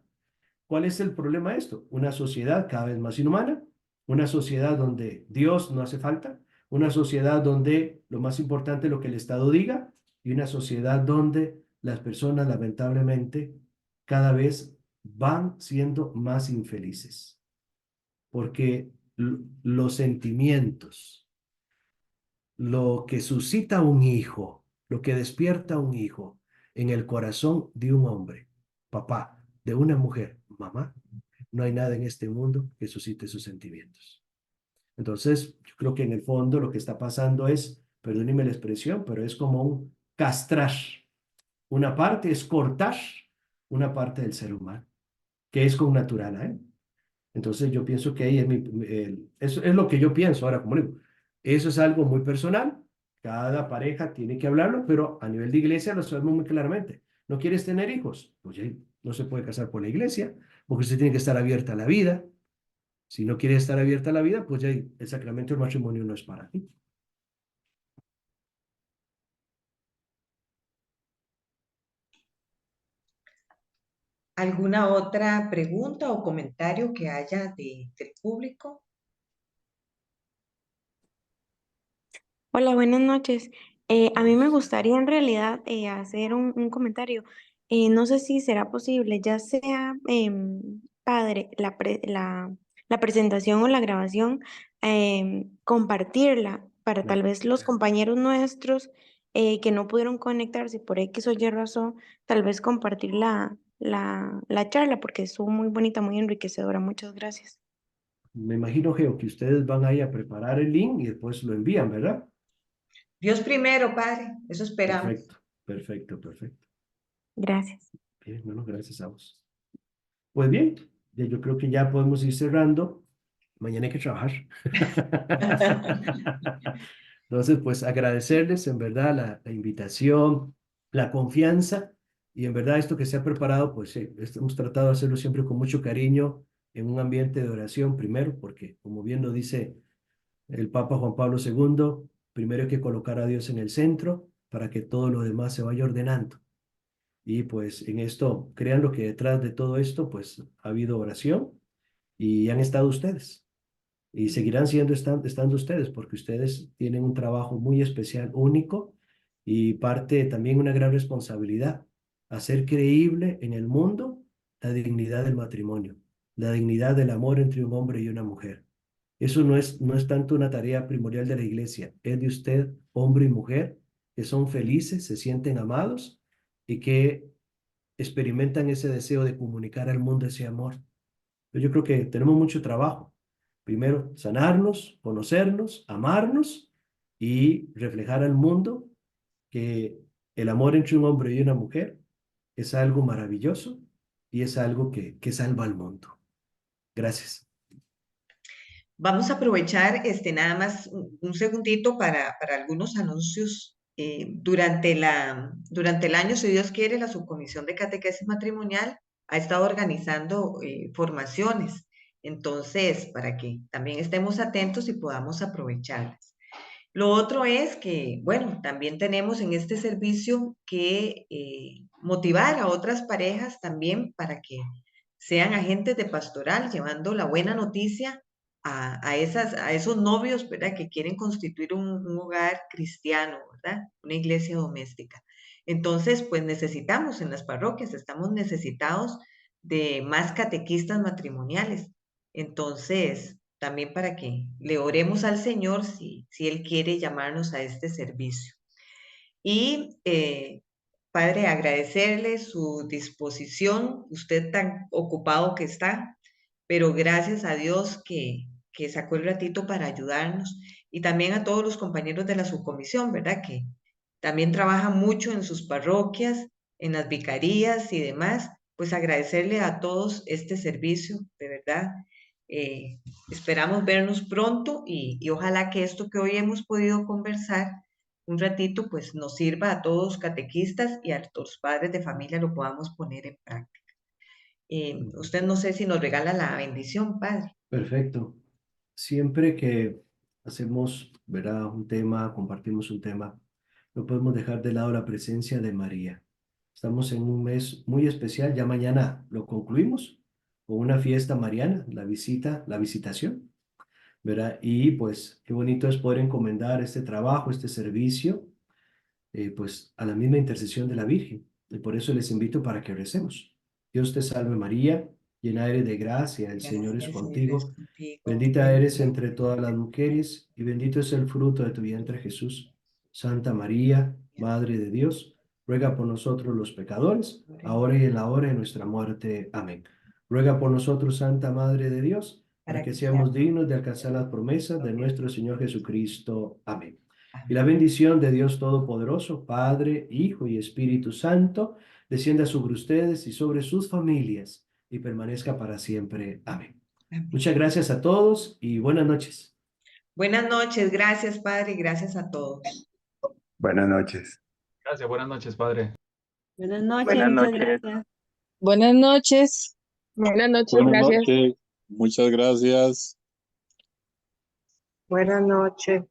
¿Cuál es el problema de esto? Una sociedad cada vez más inhumana, una sociedad donde Dios no hace falta, una sociedad donde lo más importante es lo que el Estado diga y una sociedad donde las personas lamentablemente cada vez van siendo más infelices, porque los sentimientos, lo que suscita un hijo, lo que despierta un hijo en el corazón de un hombre, papá, de una mujer, mamá, no hay nada en este mundo que suscite sus sentimientos. Entonces, yo creo que en el fondo lo que está pasando es, perdóneme la expresión, pero es como un castrar. Una parte es cortar una parte del ser humano, que es con natural, ¿eh? Entonces yo pienso que ahí eso es lo que yo pienso ahora, como digo. Eso es algo muy personal. Cada pareja tiene que hablarlo, pero a nivel de iglesia lo sabemos muy claramente. ¿No quieres tener hijos? Pues ya no se puede casar por la iglesia, porque usted tiene que estar abierta a la vida. Si no quiere estar abierta a la vida, pues ya el sacramento del matrimonio no es para ti. ¿Alguna otra pregunta o comentario que haya del público? Hola, buenas noches. A mí me gustaría en realidad hacer un comentario. No sé si será posible, ya sea padre, la presentación o la grabación, compartirla para tal Claro. vez los compañeros nuestros que no pudieron conectarse por X o Y razón, tal vez compartir la charla porque estuvo muy bonita, muy enriquecedora. Muchas gracias. Me imagino, Geo, que ustedes van ahí a preparar el link y después lo envían, ¿verdad? Dios primero, Padre, eso esperamos. Perfecto, perfecto, perfecto. Gracias. Bien, bueno, gracias a vos. Pues bien, yo creo que ya podemos ir cerrando. Mañana hay que trabajar. Entonces, pues agradecerles en verdad la invitación, la confianza y en verdad esto que se ha preparado, pues hemos tratado de hacerlo siempre con mucho cariño en un ambiente de oración primero, porque como bien lo dice el Papa Juan Pablo II, primero hay que colocar a Dios en el centro para que todo lo demás se vaya ordenando. Y pues en esto, crean lo que detrás de todo esto, pues ha habido oración y han estado ustedes. Y seguirán estando ustedes porque ustedes tienen un trabajo muy especial, único y parte también una gran responsabilidad, hacer creíble en el mundo la dignidad del matrimonio, la dignidad del amor entre un hombre y una mujer. Eso no es tanto una tarea primordial de la iglesia, es de usted, hombre y mujer, que son felices, se sienten amados y que experimentan ese deseo de comunicar al mundo ese amor. Yo creo que tenemos mucho trabajo. Primero, sanarnos, conocernos, amarnos y reflejar al mundo que el amor entre un hombre y una mujer es algo maravilloso y es algo que salva al mundo. Gracias. Vamos a aprovechar nada más un segundito para algunos anuncios. Durante el año, si Dios quiere, la Subcomisión de Catequesis Matrimonial ha estado organizando formaciones. Entonces, para que también estemos atentos y podamos aprovecharlas. Lo otro es que, bueno, también tenemos en este servicio que motivar a otras parejas también para que sean agentes de pastoral, llevando la buena noticia a esos novios, ¿verdad? Que quieren constituir un hogar cristiano, ¿verdad? Una iglesia doméstica. Entonces, pues necesitamos en las parroquias, estamos necesitados de más catequistas matrimoniales. Entonces, también para que le oremos al Señor si Él quiere llamarnos a este servicio. Y Padre, agradecerle su disposición, usted tan ocupado que está, pero gracias a Dios que sacó el ratito para ayudarnos y también a todos los compañeros de la subcomisión, ¿verdad? Que también trabajan mucho en sus parroquias, en las vicarías y demás, pues agradecerle a todos este servicio, de verdad. Eh, Esperamos vernos pronto y ojalá que esto que hoy hemos podido conversar un ratito, pues nos sirva a todos catequistas y a los padres de familia lo podamos poner en práctica. Usted no sé si nos regala la bendición, Padre. Perfecto. Siempre que hacemos, ¿verdad? Un tema, compartimos un tema, no podemos dejar de lado la presencia de María. Estamos en un mes muy especial, ya mañana lo concluimos con una fiesta mariana, la visitación, ¿verdad? Y pues qué bonito es poder encomendar este trabajo, este servicio, pues a la misma intercesión de la Virgen. Y por eso les invito para que recemos. Dios te salve María, llena eres de gracia, el Señor es Gracias, Señor, es contigo. contigo. Bendita eres entre todas las mujeres y bendito es el fruto de tu vientre Jesús. Santa María, Madre de Dios, ruega por nosotros los pecadores, ahora y en la hora de nuestra muerte. Amén. Ruega por nosotros, Santa Madre de Dios, para que seamos dignos de alcanzar las promesas de nuestro Señor Jesucristo. Amén. Y la bendición de Dios Todopoderoso, Padre, Hijo y Espíritu Santo, descienda sobre ustedes y sobre sus familias y permanezca para siempre. Amén. Muchas gracias a todos y buenas noches. Buenas noches, gracias, Padre, y gracias a todos. Buenas noches. Gracias, buenas noches, Padre. Buenas noches, Buenas muchas noches. gracias. Buenas noches. Buenas noches, Buenas gracias. noches. Muchas gracias. Buenas noches.